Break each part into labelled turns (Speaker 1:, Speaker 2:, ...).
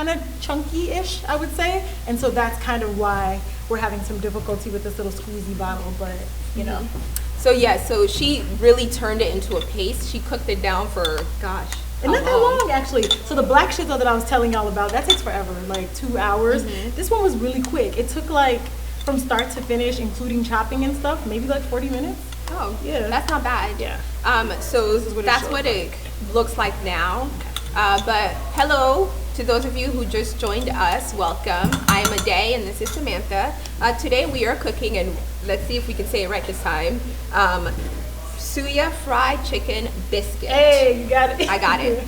Speaker 1: kind of chunky-ish, I would say. And so that's kind of why we're having some difficulty with this little squeezy bottle, but you know.
Speaker 2: So yeah, so she really turned it into a paste. She cooked it down for, gosh,
Speaker 1: and not that long, actually. So the black shito that I was telling y'all about, that takes forever, like 2 hours. This one was really quick. It took like from start to finish, including chopping and stuff, maybe like 40 minutes.
Speaker 2: Oh, yeah. That's not bad.
Speaker 1: Yeah.
Speaker 2: So that's what it looks like now. But hello to those of you who just joined us. Welcome. I am Ade and this is Samantha. Today we are cooking, and let's see if we can say it right this time. Suya fried chicken biscuit.
Speaker 1: Hey, you got it.
Speaker 2: I got it.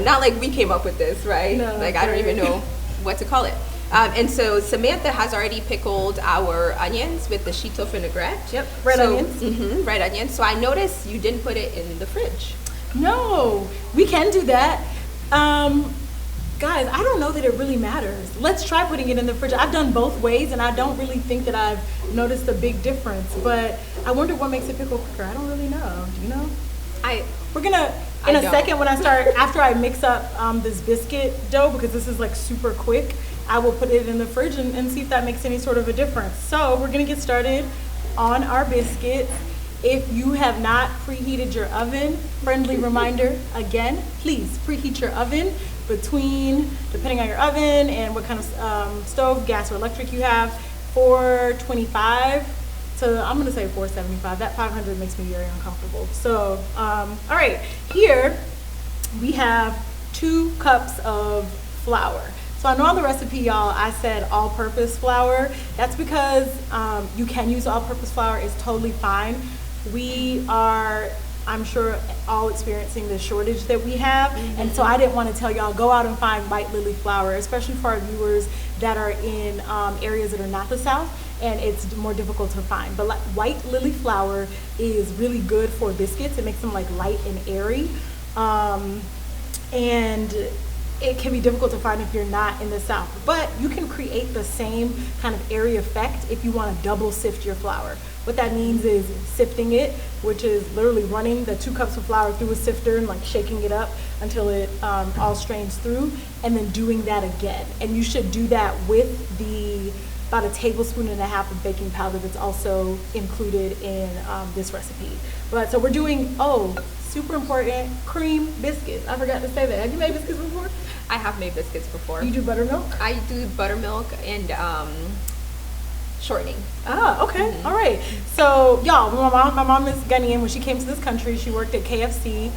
Speaker 2: Not like we came up with this, right?
Speaker 1: No,
Speaker 2: like I don't even know what to call it. And so Samantha has already pickled our onions with the Shito vinaigrette.
Speaker 1: Yep, red onions.
Speaker 2: Red onions. So I noticed you didn't put it in the fridge.
Speaker 1: No, we can do that. Guys, I don't know that it really matters. Let's try putting it in the fridge. I've done both ways, and I don't really think that I've noticed a big difference. But I wonder what makes it pickle quicker. I don't really know. Do you know? We're gonna in a second when I start after I mix up this biscuit dough, because this is like super quick. I will put it in the fridge and see if that makes any sort of a difference. So we're gonna get started on our biscuits. If you have not preheated your oven, friendly reminder again, please preheat your oven between, depending on your oven and what kind of stove, gas or electric you have, 425 to, I'm gonna say 475. That 500 makes me very uncomfortable. So, all right, here we have 2 cups of flour. So I know on the recipe, y'all, I said all-purpose flour. That's because you can use all-purpose flour. It's totally fine. We are, I'm sure, all experiencing the shortage that we have. And so I didn't want to tell y'all, go out and find white lily flour, especially for our viewers that are in areas that are not the South, and it's more difficult to find. But like, white lily flour is really good for biscuits. It makes them like light and airy. And it can be difficult to find if you're not in the South, but you can create the same kind of airy effect if you want to double sift your flour. What that means is sifting it, which is literally running the 2 cups of flour through a sifter and like shaking it up until it all strains through, and then doing that again. And you should do that with about 1.5 tablespoons of baking powder that's also included in this recipe. But so we're doing, super important, cream biscuits. I forgot to say that. Have you made biscuits before?
Speaker 2: I have made biscuits before.
Speaker 1: You do buttermilk?
Speaker 2: I do buttermilk and shortening.
Speaker 1: Ah, okay. All right. So, y'all, my mom is Ghanaian. When she came to this country, she worked at KFC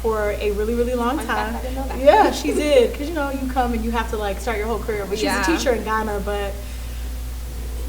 Speaker 1: for a really, really long time.
Speaker 2: I didn't know that.
Speaker 1: Yeah, she did. Because, you know, you come and you have to, like, start your whole career. But she's a teacher in Ghana, but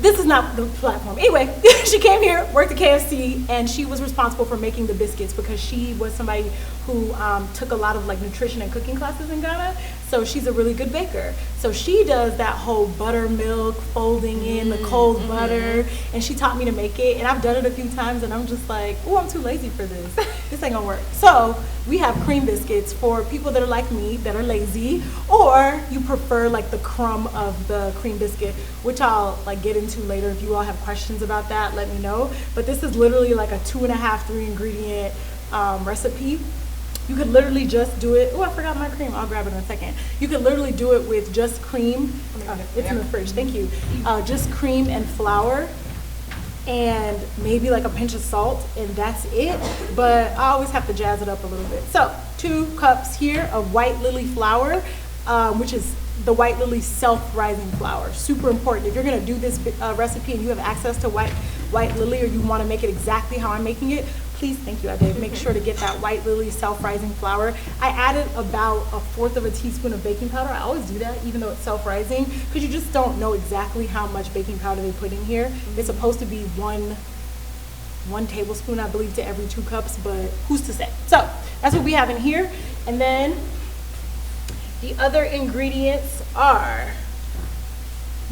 Speaker 1: this is not the platform. Anyway, she came here, worked at KFC, and she was responsible for making the biscuits because she was somebody who took a lot of like nutrition and cooking classes in Ghana. So she's a really good baker. So she does that whole buttermilk, folding in the cold butter, and she taught me to make it. And I've done it a few times, and I'm just like, oh, I'm too lazy for this. This ain't gonna work. So we have cream biscuits for people that are like me, that are lazy, or you prefer like the crumb of the cream biscuit, which I'll like get into later. If you all have questions about that, let me know. But this is literally like a 2.5, 3 ingredient recipe. You could literally just do it. Oh, I forgot my cream. I'll grab it in a second. You could literally do it with just cream. It's in the fridge. Thank you. Just cream and flour, and maybe like a pinch of salt, and that's it. But I always have to jazz it up a little bit. So 2 cups here of white lily flour, which is the white lily self-rising flour. Super important. If you're gonna do this recipe and you have access to white lily, or you wanna make it exactly how I'm making it, please, thank you, I did. Make sure to get that white lily self-rising flour. I added about 1/4 teaspoon of baking powder. I always do that, even though it's self-rising, because you just don't know exactly how much baking powder they put in here. It's supposed to be one tablespoon, I believe, to every 2 cups, but who's to say? So that's what we have in here. And then the other ingredients are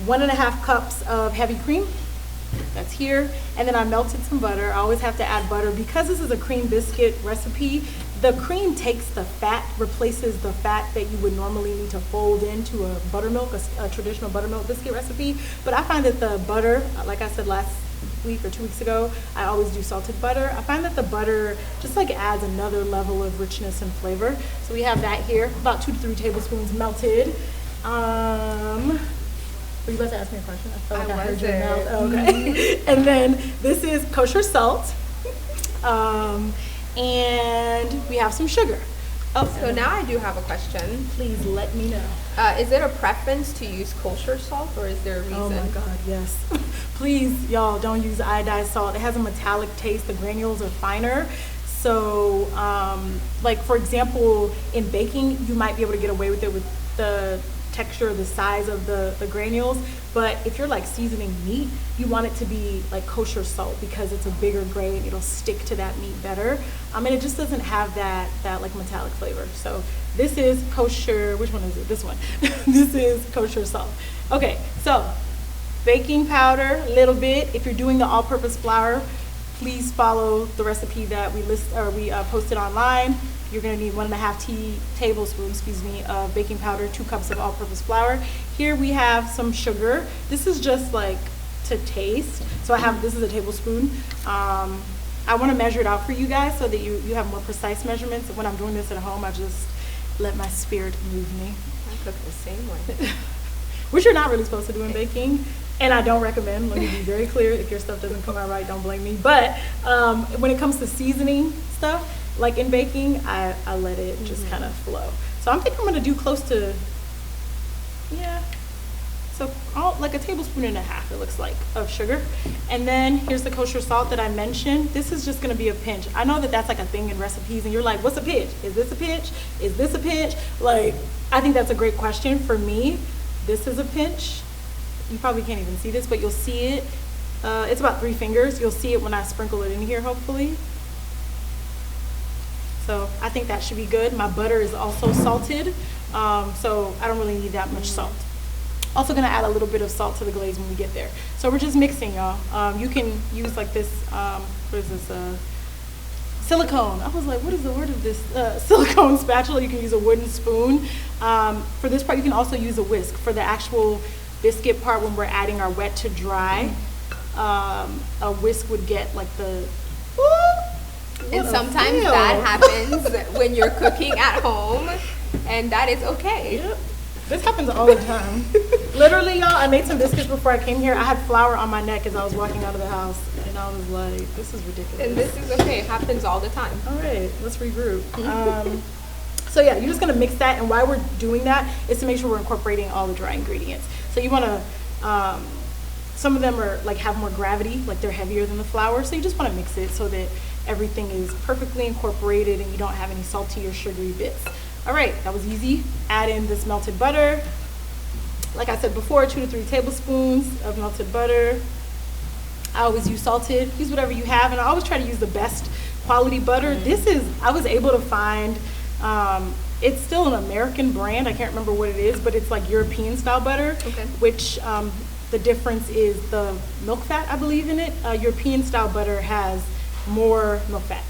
Speaker 1: 1.5 cups of heavy cream. That's here. And then I melted some butter. I always have to add butter because this is a cream biscuit recipe. The cream takes the fat, replaces the fat that you would normally need to fold into a buttermilk, a traditional buttermilk biscuit recipe. But I find that the butter, like I said week or 2 weeks ago, I always do salted butter. I find that the butter just like adds another level of richness and flavor. So we have that here, about 2 to 3 tablespoons melted. Were you about to ask me a question? I felt like I heard your mouth. Oh, okay. And then this is kosher salt. And we have some sugar.
Speaker 2: Oh, so now I do have a question.
Speaker 1: Please let me know.
Speaker 2: Is it a preference to use kosher salt, or is there a reason?
Speaker 1: Oh my God, yes. Please, y'all, don't use iodized salt. It has a metallic taste. The granules are finer. So, like for example, in baking, you might be able to get away with it with the texture, the size of the granules. But if you're like seasoning meat, you want it to be like kosher salt because it's a bigger grain. It'll stick to that meat better. And it just doesn't have that like metallic flavor. So this is kosher, which one is it? This one. This is kosher salt. Okay, so baking powder, a little bit. If you're doing the all-purpose flour, please follow the recipe that we posted online. You're gonna need 1.5 tablespoons, of baking powder, 2 cups of all-purpose flour. Here we have some sugar. This is just like to taste. So this is a tablespoon. I wanna measure it out for you guys so that you have more precise measurements. When I'm doing this at home, I just let my spirit move me.
Speaker 2: I cook the same way.
Speaker 1: Which you're not really supposed to do in baking. And I don't recommend, let me be very clear, if your stuff doesn't come out right, don't blame me. But when it comes to seasoning stuff, like in baking, I let it just kind of flow. So I'm thinking I'm gonna do close to, so like 1.5 tablespoons, it looks like, of sugar. And then here's the kosher salt that I mentioned. This is just gonna be a pinch. I know that that's like a thing in recipes and you're like, what's a pinch? Is this a pinch? Is this a pinch? Like, I think that's a great question. For me, this is a pinch. You probably can't even see this, but you'll see it. It's about 3 fingers. You'll see it when I sprinkle it in here, hopefully. So I think that should be good. My butter is also salted, so I don't really need that much salt. Also gonna add a little bit of salt to the glaze when we get there. So we're just mixing, y'all. You can use like this, what is this, silicone. I was like, what is the word of this? Silicone spatula. You can use a wooden spoon. For this part, you can also use a whisk. For the actual biscuit part, when we're adding our wet to dry, a whisk would get like the,
Speaker 2: and sometimes that happens when you're cooking at home, and that is okay.
Speaker 1: Yep. This happens all the time. Literally, y'all, I made some biscuits before I came here. I had flour on my neck as I was walking out of the house, and I was like, this is ridiculous.
Speaker 2: And this is okay. It happens all the time.
Speaker 1: All right, let's regroup. So yeah, you're just gonna mix that, and why we're doing that is to make sure we're incorporating all the dry ingredients. So you wanna, some of them are like have more gravity, like they're heavier than the flour, so you just wanna mix it so that everything is perfectly incorporated and you don't have any salty or sugary bits. All right, that was easy. Add in this melted butter. Like I said before, 2 to 3 tablespoons of melted butter. I always use salted, use whatever you have, and I always try to use the best quality butter. This is, I was able to find, it's still an American brand, I can't remember what it is, but it's like European style butter, which the difference is the milk fat, I believe, in it. European style butter has more milk fat,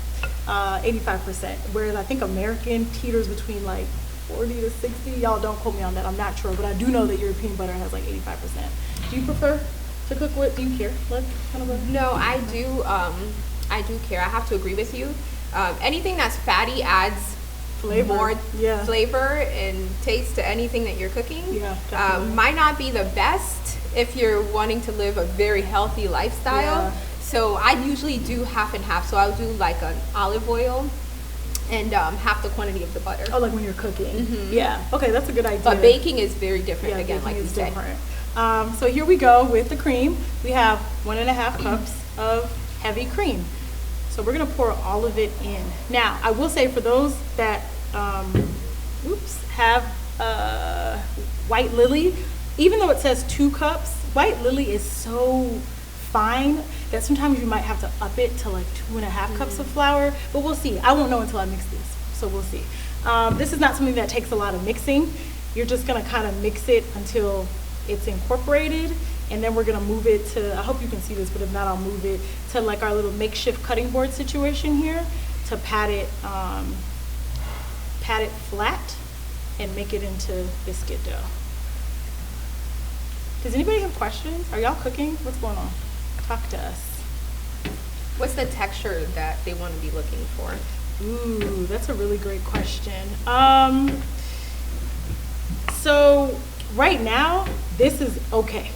Speaker 1: 85%, whereas I think American teeters between like 40 to 60. Y'all don't quote me on that, I'm not sure, but I do know that European butter has like 85%. Do you prefer to cook with, do you care? What kind of butter?
Speaker 2: No, I do care. I have to agree with you. Anything that's fatty adds flavor. More flavor and taste to anything that you're cooking. Might not be the best if you're wanting to live a very healthy lifestyle. So I usually do half and half. So I'll do like an olive oil and half the quantity of the butter.
Speaker 1: Oh, like when you're cooking. Yeah. Okay, that's a good idea.
Speaker 2: But baking is very different. Again, like you said.
Speaker 1: Different. So here we go with the cream. We have 1.5 cups of heavy cream. So we're gonna pour all of it in. Now, I will say for those that have white lily, even though it says 2 cups, white lily is so fine that sometimes you might have to up it to like 2.5 cups of flour, but we'll see. I won't know until I mix this, so we'll see. This is not something that takes a lot of mixing. You're just gonna kind of mix it until it's incorporated, and then we're gonna move it to, I hope you can see this, but if not, I'll move it to like our little makeshift cutting board situation here to pat it flat and make it into biscuit dough. Does anybody have questions? Are y'all cooking? What's going on? Talk to us.
Speaker 2: What's the texture that they want to be looking for?
Speaker 1: Ooh, that's a really great question. So right now, this is okay.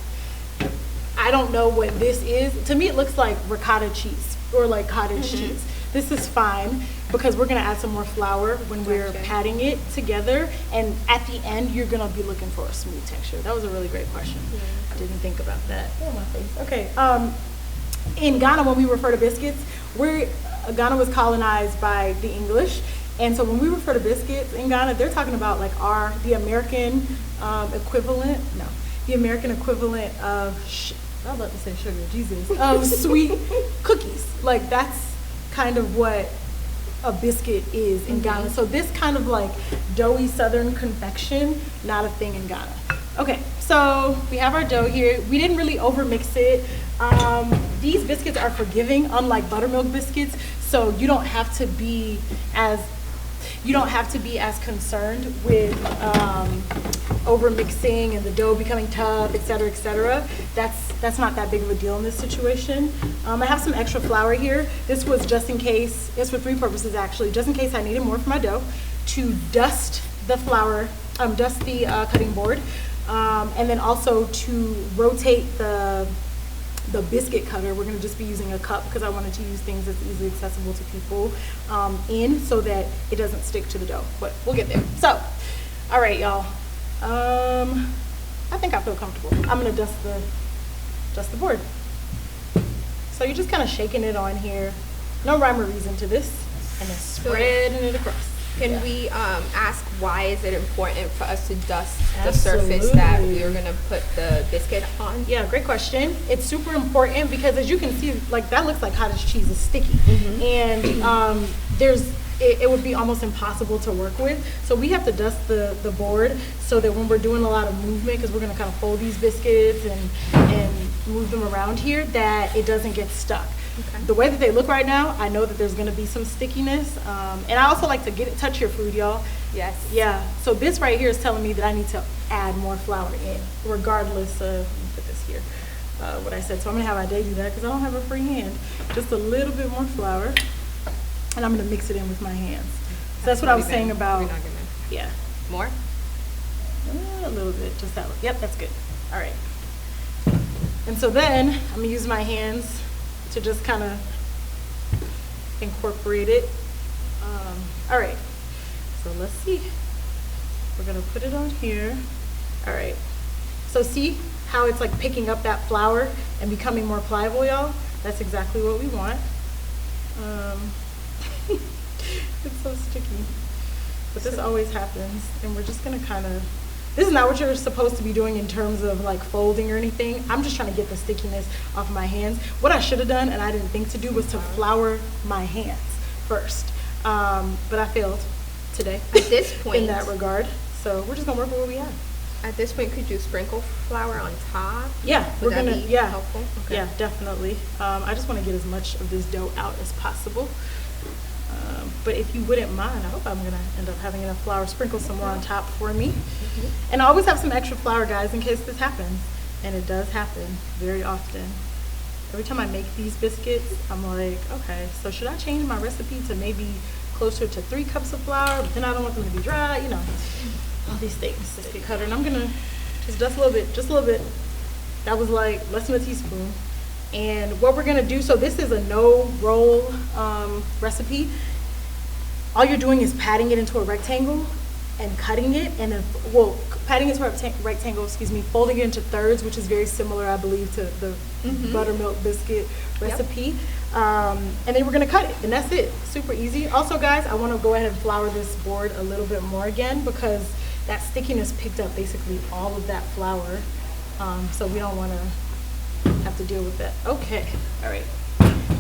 Speaker 1: I don't know what this is. To me, it looks like ricotta cheese or like cottage cheese. This is fine because we're gonna add some more flour when we're patting it together. And at the end, you're gonna be looking for a smooth texture. That was a really great question. Yeah. I didn't think about that. Oh, my face. Okay. In Ghana, when we refer to biscuits, Ghana was colonized by the English. And so when we refer to biscuits in Ghana, they're talking about like the American equivalent. No, the American equivalent of, I was about to say sugar, Jesus, of sweet cookies. Like that's kind of what a biscuit is in Ghana. So this kind of like doughy southern confection, not a thing in Ghana. Okay, so we have our dough here. We didn't really overmix it. These biscuits are forgiving, unlike buttermilk biscuits. So you don't have to be as concerned with over mixing and the dough becoming tough, et cetera, et cetera. That's not that big of a deal in this situation. I have some extra flour here. This was just in case, it's for 3 purposes actually, just in case I needed more for my dough, to dust the flour, dust the cutting board, and then also to rotate the biscuit cutter. We're gonna just be using a cup because I wanted to use things that's easily accessible to people so that it doesn't stick to the dough, but we'll get there. So, all right, y'all. I think I feel comfortable. I'm gonna dust the board. So you're just kind of shaking it on here. No rhyme or reason to this, and then spreading it across.
Speaker 2: Can we ask why is it important for us to dust the surface that we are gonna put the biscuit on?
Speaker 1: Yeah, great question. It's super important because as you can see, like that looks like cottage cheese is sticky, and it would be almost impossible to work with. So we have to dust the board so that when we're doing a lot of movement, because we're gonna kind of fold these biscuits and move them around here, that it doesn't get stuck. Okay. The way that they look right now, I know that there's gonna be some stickiness. And I also like to touch your food, y'all.
Speaker 2: Yes.
Speaker 1: Yeah, so this right here is telling me that I need to add more flour in, regardless of, let me put this here, what I said. So I'm gonna have Ade do that because I don't have a free hand. Just a little bit more flour, and I'm gonna mix it in with my hands. So that's what I was saying about,
Speaker 2: we're not gonna,
Speaker 1: yeah.
Speaker 2: More?
Speaker 1: A little bit, just that. Yep, that's good. All right. And so then I'm gonna use my hands to just kind of incorporate it. All right, so let's see. We're gonna put it on here. All right, so see how it's like picking up that flour and becoming more pliable, y'all? That's exactly what we want. It's so sticky, but this always happens, and we're just gonna kind of, this is not what you're supposed to be doing in terms of like folding or anything. I'm just trying to get the stickiness off my hands. What I should have done, and I didn't think to do, was to flour my hands first. But I failed today
Speaker 2: at this point
Speaker 1: in that regard. So we're just gonna work with what we have.
Speaker 2: At this point, could you sprinkle flour on top?
Speaker 1: Yeah,
Speaker 2: Would that be helpful? Okay.
Speaker 1: Yeah, definitely. I just want to get as much of this dough out as possible. But if you wouldn't mind, I hope I'm gonna end up having enough flour. Sprinkle some more on top for me. And I always have some extra flour, guys, in case this happens. And it does happen very often. Every time I make these biscuits, I'm like, okay, so should I change my recipe to maybe closer to 3 cups of flour? But then I don't want them to be dry, you know, all these things. Biscuit cutter, and I'm gonna just dust a little bit, just a little bit. That was like less than a teaspoon. And what we're gonna do, so this is a no roll recipe. All you're doing is patting it into a rectangle and cutting it, and then, well, patting it into a rectangle, folding it into thirds, which is very similar, I believe, to the buttermilk biscuit recipe. And then we're gonna cut it, and that's it. Super easy. Also, guys, I wanna go ahead and flour this board a little bit more again because that stickiness picked up basically all of that flour. So we don't wanna have to deal with that. Okay, all right.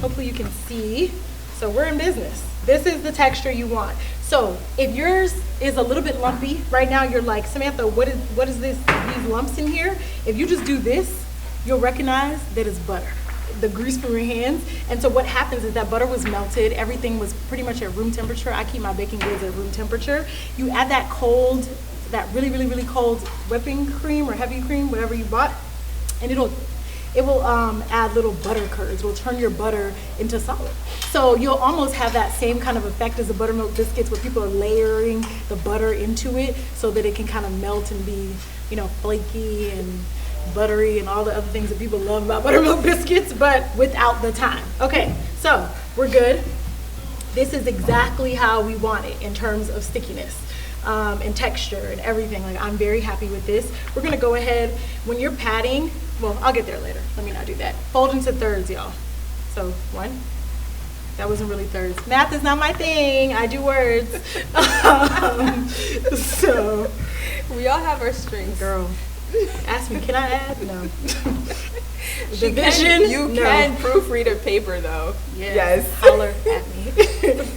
Speaker 1: Hopefully you can see. So we're in business. This is the texture you want. So if yours is a little bit lumpy, right now you're like, Samantha, what is this, these lumps in here? If you just do this, you'll recognize that it's butter, the grease from your hands. And so what happens is that butter was melted, everything was pretty much at room temperature. I keep my baking goods at room temperature. You add that cold, that really, really, really cold whipping cream or heavy cream, whatever you bought, and it will add little butter curds. It will turn your butter into solid. So you'll almost have that same kind of effect as the buttermilk biscuits, where people are layering the butter into it so that it can kind of melt and be, you know, flaky and buttery and all the other things that people love about buttermilk biscuits, but without the time. Okay, so we're good. This is exactly how we want it in terms of stickiness and texture and everything. Like, I'm very happy with this. We're gonna go ahead, when you're patting, well, I'll get there later. Let me not do that. Fold into thirds, y'all. So 1. That wasn't really thirds. Math is not my thing. I do words. So
Speaker 2: we all have our strengths.
Speaker 1: Girl, ask me, can I add? No.
Speaker 2: You can proofread a paper though.
Speaker 1: Yes. Holler at me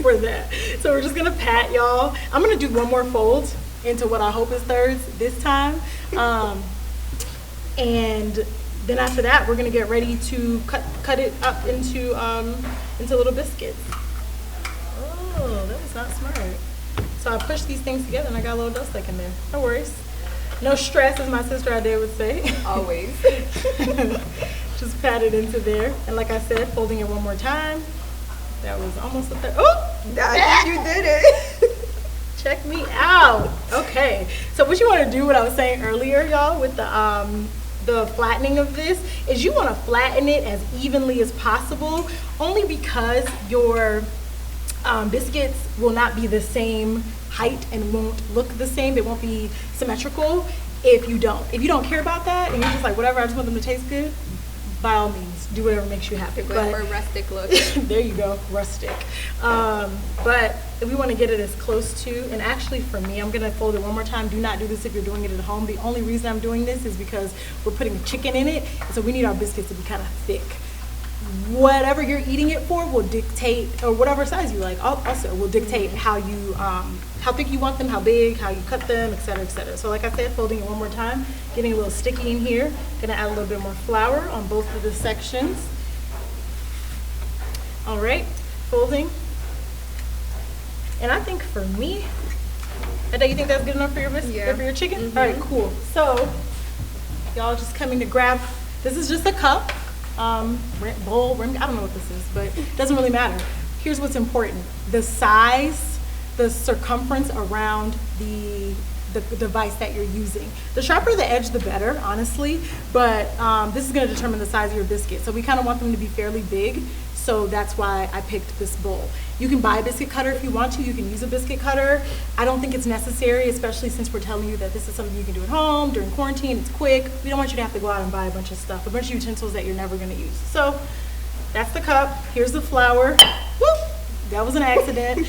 Speaker 1: for that. So we're just gonna pat, y'all. I'm gonna do one more fold into what I hope is thirds this time. And then after that, we're gonna get ready to cut it up into little biscuits. Oh, that was not smart. So I pushed these things together and I got a little dust stuck in there. No worries. No stress, as my sister Ade would say.
Speaker 2: Always.
Speaker 1: Just pat it into there. And like I said, folding it one more time. That was almost a third. Oh!
Speaker 2: I think you did it.
Speaker 1: Check me out. Okay. So what you want to do, what I was saying earlier, y'all, with the flattening of this, is you want to flatten it as evenly as possible, only because your biscuits will not be the same height and won't look the same. They won't be symmetrical if you don't. If you don't care about that and you're just like, whatever, I just want them to taste good, by all means, do whatever makes you happy.
Speaker 2: Go for a rustic look.
Speaker 1: There you go, rustic. But we want to get it as close to, and actually for me, I'm gonna fold it one more time. Do not do this if you're doing it at home. The only reason I'm doing this is because we're putting chicken in it, so we need our biscuits to be kind of thick. Whatever you're eating it for will dictate, or whatever size you like also will dictate how you how thick you want them, how big, how you cut them, etc., etc. So like I said, folding it one more time, getting a little sticky in here. Gonna add a little bit more flour on both of the sections. All right, folding. And I think for me, Ade, you think that's good enough for your biscuit,
Speaker 2: yeah,
Speaker 1: for your chicken? All right, cool. So y'all just coming to grab. This is just a cup. Bowl, rim, I don't know what this is, but it doesn't really matter. Here's what's important: the size, the circumference around the device that you're using. The sharper the edge, the better, honestly, but this is going to determine the size of your biscuit. So we kind of want them to be fairly big, so that's why I picked this bowl. You can buy a biscuit cutter if you want to. You can use a biscuit cutter. I don't think it's necessary, especially since we're telling you that this is something you can do at home during quarantine. It's quick. We don't want you to have to go out and buy a bunch of stuff, a bunch of utensils that you're never going to use. So that's the cup. Here's the flour. Whoop! That was an accident.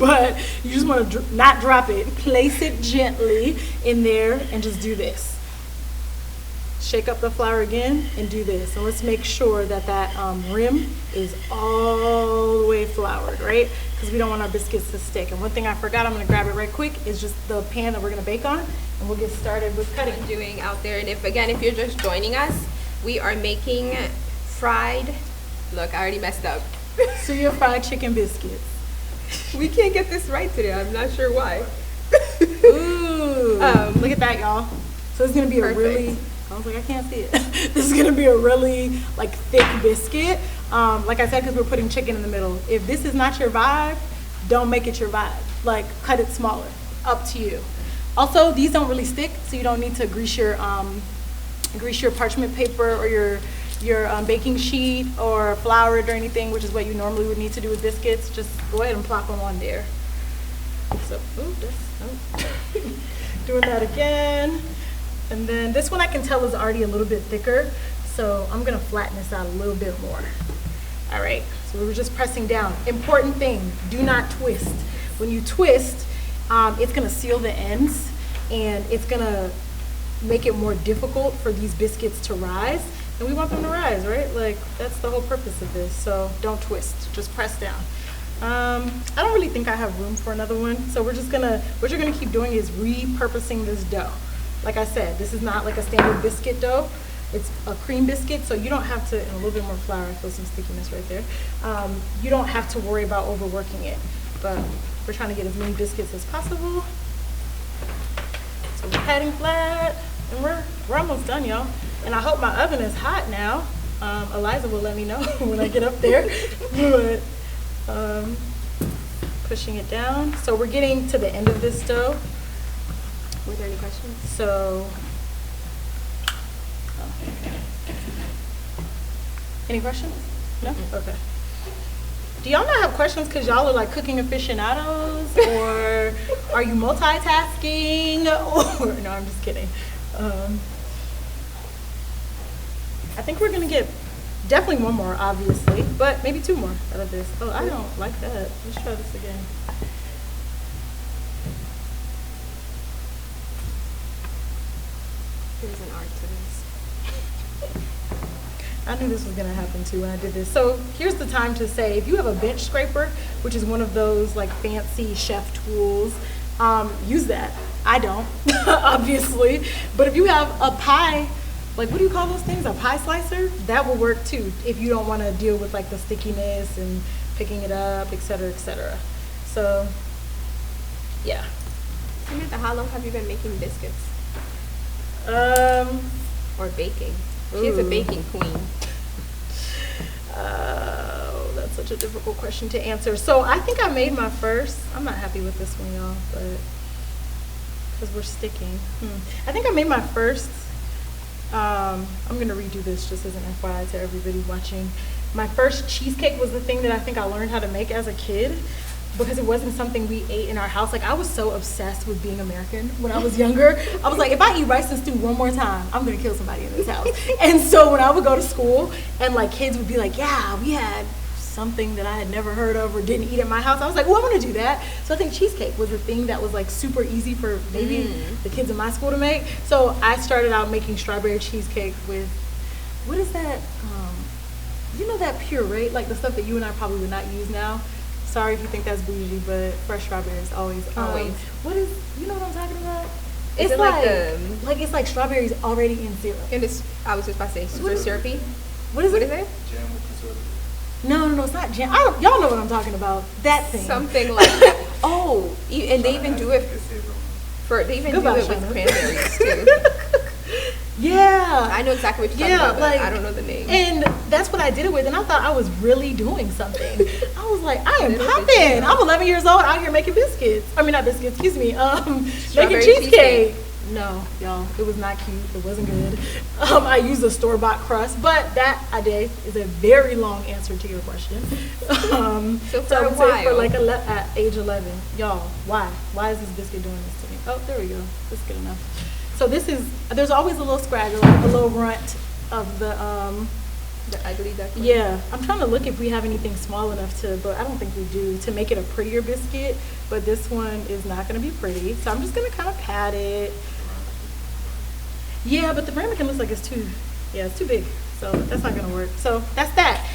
Speaker 1: But you just want to not drop it. Place it gently in there and just do this. Shake up the flour again and do this. And let's make sure that that rim is all the way floured, right? Because we don't want our biscuits to stick. And one thing I forgot, I'm gonna grab it right quick, is just the pan that we're gonna bake on, and we'll get started with cutting.
Speaker 2: Doing out there, and if you're just joining us, we are making fried, look, I already messed up.
Speaker 1: Suya fried chicken biscuits.
Speaker 2: We can't get this right today, I'm not sure why.
Speaker 1: Ooh, look at that, y'all. So it's gonna be perfect. A really, I was like, I can't see it. This is gonna be a really like thick biscuit. Like I said, because we're putting chicken in the middle. If this is not your vibe, don't make it your vibe. Like, cut it smaller, up to you. Also, these don't really stick, so you don't need to grease your parchment paper or your baking sheet or flour it or anything, which is what you normally would need to do with biscuits. Just go ahead and plop them on there. So, doing that again. And then this one I can tell is already a little bit thicker, so I'm gonna flatten this out a little bit more. All right, so we were just pressing down. Important thing, do not twist. When you twist, it's gonna seal the ends and it's gonna make it more difficult for these biscuits to rise. And we want them to rise, right? Like, that's the whole purpose of this. So don't twist, just press down. I don't really think I have room for another one. So we're just gonna, what you're gonna keep doing is repurposing this dough. Like I said, this is not like a standard biscuit dough. It's a cream biscuit, so you don't have to, and a little bit more flour, I feel some stickiness right there. You don't have to worry about overworking it, but we're trying to get as many biscuits as possible. So we're patting flat, and we're almost done, y'all. And I hope my oven is hot now. Eliza will let me know when I get up there. But pushing it down. So we're getting to the end of this dough.
Speaker 2: Were there any questions?
Speaker 1: So, any questions? No? Okay. Do y'all not have questions because y'all are like cooking aficionados, or are you multitasking? Or no, I'm just kidding. I think we're gonna get definitely one more, obviously, but maybe 2 more out of this. Oh, I don't like that. Let's try this again.
Speaker 2: There's an art to this.
Speaker 1: I knew this was gonna happen too when I did this. So here's the time to say, if you have a bench scraper, which is one of those like fancy chef tools, use that. I don't, obviously. But if you have a pie, like what do you call those things? A pie slicer? That will work too if you don't want to deal with like the stickiness and picking it up, etc., etc. So, yeah.
Speaker 2: Samantha, how long have you been making biscuits? Or baking? She's a baking queen.
Speaker 1: That's such a difficult question to answer. So I think I made my first. I'm not happy with this one, y'all, but because we're sticking. I think I made my first. I'm gonna redo this just as an FYI to everybody watching. My first cheesecake was the thing that I think I learned how to make as a kid, because it wasn't something we ate in our house. Like, I was so obsessed with being American when I was younger. I was like, if I eat rice and stew one more time, I'm gonna kill somebody in this house. And so when I would go to school and like kids would be like, yeah, we had something that I had never heard of or didn't eat at my house, I was like, well, I want to do that. So I think cheesecake was a thing that was like super easy for maybe the kids in my school to make. So I started out making strawberry cheesecake with, what is that? You know that puree, like the stuff that you and I probably would not use now. Sorry if you think that's bougie, but fresh strawberries always. What is, you know what I'm talking about?
Speaker 2: Is
Speaker 1: It's
Speaker 2: it
Speaker 1: like it's like strawberries already in syrup.
Speaker 2: And it's, I was just about to say, super syrupy.
Speaker 1: What is it?
Speaker 2: Jam with preservative.
Speaker 1: No, it's not jam. Y'all know what I'm talking about. That thing.
Speaker 2: Something like that. Oh, and they even do it they even
Speaker 1: Goodbye,
Speaker 2: do it with
Speaker 1: Shana.
Speaker 2: cranberries too.
Speaker 1: Yeah.
Speaker 2: I know exactly what you're talking about, but I don't know the name.
Speaker 1: And that's what I did it with, and I thought I was really doing something. I was like, I am popping. I'm 11 years old out here making biscuits. I mean, not biscuits, excuse me. Making cheesecake. No, y'all, it was not cute. It wasn't good. I used a store-bought crust, but that I did is a very long answer to your question.
Speaker 2: So for
Speaker 1: I
Speaker 2: a
Speaker 1: would say
Speaker 2: while.
Speaker 1: for like at age 11, y'all, why? Why is this biscuit doing this to me? Oh, there we go. That's good enough. So this is, there's always a little scraggle, a little runt of the
Speaker 2: ugly duckling.
Speaker 1: yeah. I'm trying to look if we have anything small enough to, but I don't think we do, to make it a prettier biscuit. But this one is not going to be pretty, so I'm just going to kind of pat it. Yeah, but the ramekin looks like it's too big, so that's not going to work. So that's that.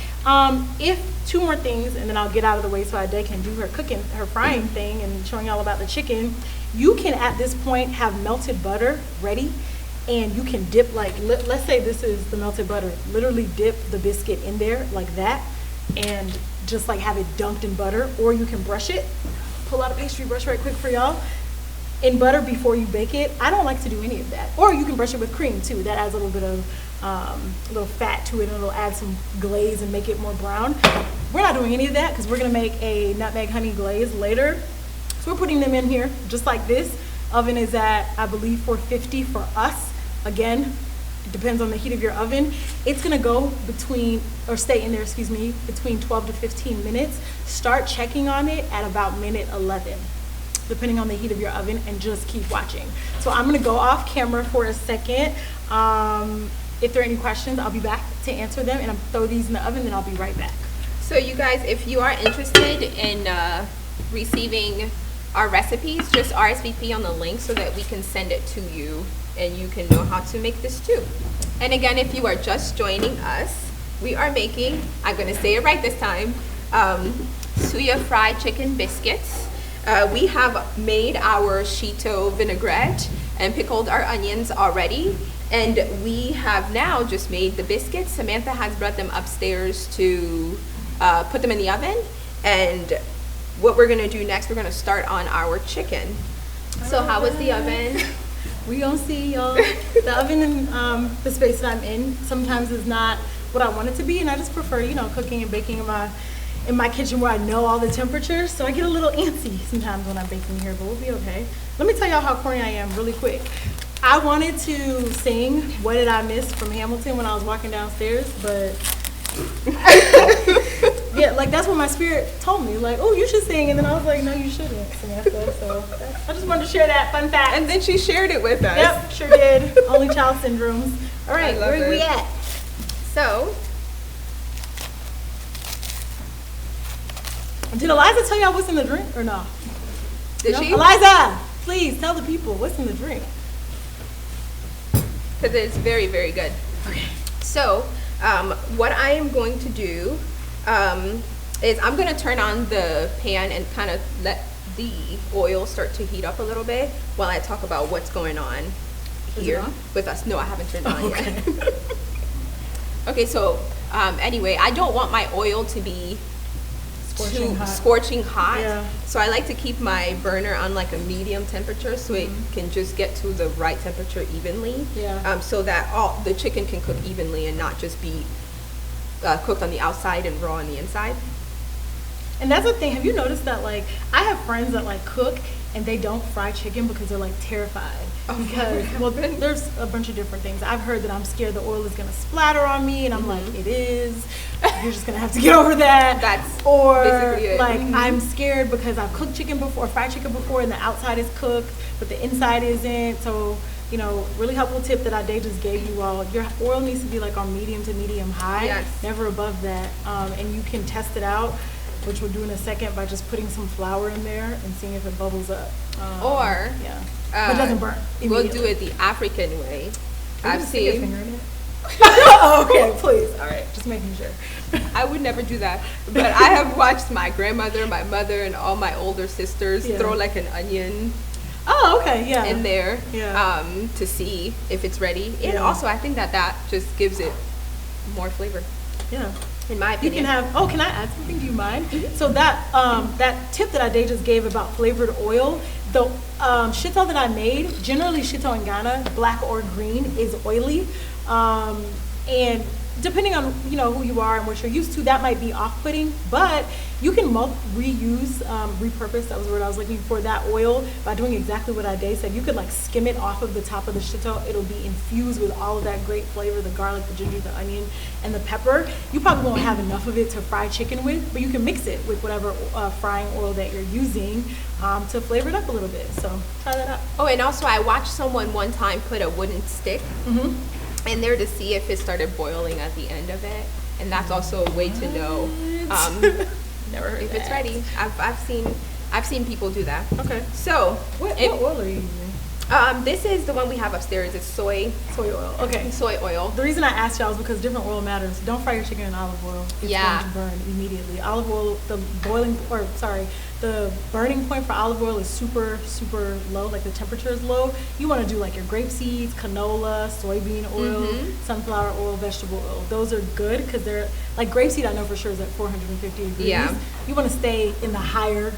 Speaker 1: If 2 more things, and then I'll get out of the way so Ade can do her cooking, her frying thing and showing y'all about the chicken. You can, at this point, have melted butter ready, and you can dip, like, let's say this is the melted butter. Literally dip the biscuit in there like that, and just like have it dunked in butter, or you can brush it. Pull out a pastry brush right quick for y'all. In butter before you bake it. I don't like to do any of that. Or you can brush it with cream too. That adds a little bit of a little fat to it, and it'll add some glaze and make it more brown. We're not doing any of that because we're gonna make a nutmeg honey glaze later. So we're putting them in here just like this. Oven is at, I believe, 450 for us. Again, it depends on the heat of your oven. It's gonna go between, or stay in there, excuse me, between 12 to 15 minutes. Start checking on it at about minute 11. Depending on the heat of your oven, and just keep watching. So I'm gonna go off camera for a second. If there are any questions, I'll be back to answer them, and I'll throw these in the oven, then I'll be right back.
Speaker 2: So you guys, if you are interested in receiving our recipes, just RSVP on the link so that we can send it to you and you can know how to make this too. And again, if you are just joining us, we are making, I'm gonna say it right this time, Suya fried chicken biscuits. We have made our Shito vinaigrette and pickled our onions already, and we have now just made the biscuits. Samantha has brought them upstairs to put them in the oven, and what we're gonna do next, we're gonna start on our chicken. So how was the oven?
Speaker 1: We gonna see, y'all. The oven in the space that I'm in sometimes is not what I want it to be, and I just prefer, you know, cooking and baking in my kitchen where I know all the temperatures. So I get a little antsy sometimes when I'm baking here, but we'll be okay. Let me tell y'all how corny I am really quick. I wanted to sing "What Did I Miss" from Hamilton when I was walking downstairs, but yeah, like that's what my spirit told me. Like, oh, you should sing, and then I was like, no, you shouldn't, Samantha. So I just wanted to share that fun fact.
Speaker 2: And then she shared it with us.
Speaker 1: Yep, sure did. Only child syndromes. All right, where we at?
Speaker 2: So,
Speaker 1: did Eliza tell y'all what's in the drink or no?
Speaker 2: Did she?
Speaker 1: Eliza, please tell the people what's in the drink.
Speaker 2: Because it's very, very good.
Speaker 1: Okay.
Speaker 2: So, what I am going to do is I'm going to turn on the pan and kind of let the oil start to heat up a little bit while I talk about what's going on here with us. No, I haven't turned it on yet. Okay, so anyway, I don't want my oil to be scorching hot.
Speaker 1: Yeah.
Speaker 2: So I like to keep my burner on like a medium temperature so it can just get to the right temperature evenly.
Speaker 1: Yeah.
Speaker 2: So that all the chicken can cook evenly and not just be cooked on the outside and raw on the inside.
Speaker 1: And that's the thing. Have you noticed that, like, I have friends that like cook and they don't fry chicken because they're like terrified. Because well, there's a bunch of different things. I've heard that I'm scared the oil is gonna splatter on me, and I'm like, it is. You're just gonna have to get over that.
Speaker 2: That's
Speaker 1: or
Speaker 2: basically it.
Speaker 1: Like I'm scared because I've cooked chicken before, fried chicken before, and the outside is cooked, but the inside isn't. So, you know, really helpful tip that Ade just gave you all. Your oil needs to be like on medium to medium high, never above that. And you can test it out, which we'll do in a second, by just putting some flour in there and seeing if it bubbles up.
Speaker 2: Or
Speaker 1: but it doesn't burn.
Speaker 2: We'll do it the African way. I've seen.
Speaker 1: Okay, please. All right, just making sure.
Speaker 2: I would never do that, but I have watched my grandmother, my mother, and all my older sisters throw like an onion.
Speaker 1: Oh, okay, yeah.
Speaker 2: In there, to see if it's ready, and also I think that just gives it more flavor.
Speaker 1: Yeah.
Speaker 2: In my opinion.
Speaker 1: You can have. Oh, can I add something? Do you mind? So that tip that Ade just gave about flavored oil, the shito that I made, generally shito in Ghana, black or green, is oily, and depending on who you are and what you're used to, that might be off-putting. But you can reuse, repurpose. That was the word I was looking for. That oil by doing exactly what Ade said. You could like skim it off of the top of the shito. It'll be infused with all of that great flavor: the garlic, the ginger, the onion, and the pepper. You probably won't have enough of it to fry chicken with, but you can mix it with whatever frying oil that you're using to flavor it up a little bit. So try that out.
Speaker 2: Oh, and also I watched someone one time put a wooden stick in there to see if it started boiling at the end of it, and that's also a way to know
Speaker 1: Never heard
Speaker 2: if
Speaker 1: that.
Speaker 2: it's ready. I've seen people do that.
Speaker 1: Okay.
Speaker 2: So
Speaker 1: what oil are you using?
Speaker 2: This is the one we have upstairs. It's soy
Speaker 1: oil. Okay.
Speaker 2: Soy oil.
Speaker 1: The reason I asked y'all is because different oil matters. Don't fry your chicken in olive oil. It's going to burn immediately. Olive oil, the burning point for olive oil is super, super low. Like the temperature is low. You want to do like your grape seeds, canola, soybean oil, sunflower oil, vegetable oil. Those are good because they're like grapeseed. I know for sure is at 450 degrees.
Speaker 2: Yeah.
Speaker 1: You want to stay in the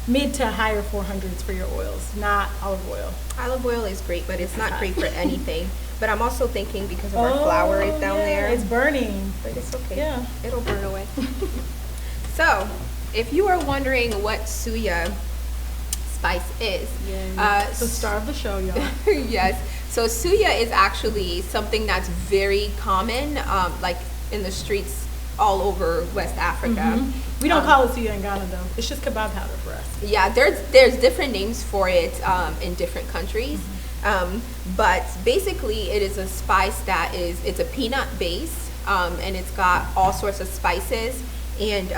Speaker 1: mid to higher 400s for your oils, not olive oil.
Speaker 2: Olive oil is great, but it's not great for anything. But I'm also thinking because of our flour is down there.
Speaker 1: It's burning.
Speaker 2: But it's okay.
Speaker 1: Yeah.
Speaker 2: It'll burn away. So, if you are wondering what Suya spice is.
Speaker 1: The star of the show, y'all.
Speaker 2: Yes. So Suya is actually something that's very common, like in the streets all over West Africa.
Speaker 1: We don't call it Suya in Ghana though. It's just kebab powder for us.
Speaker 2: Yeah, there's different names for it in different countries. But basically it is a spice it's a peanut base, and it's got all sorts of spices and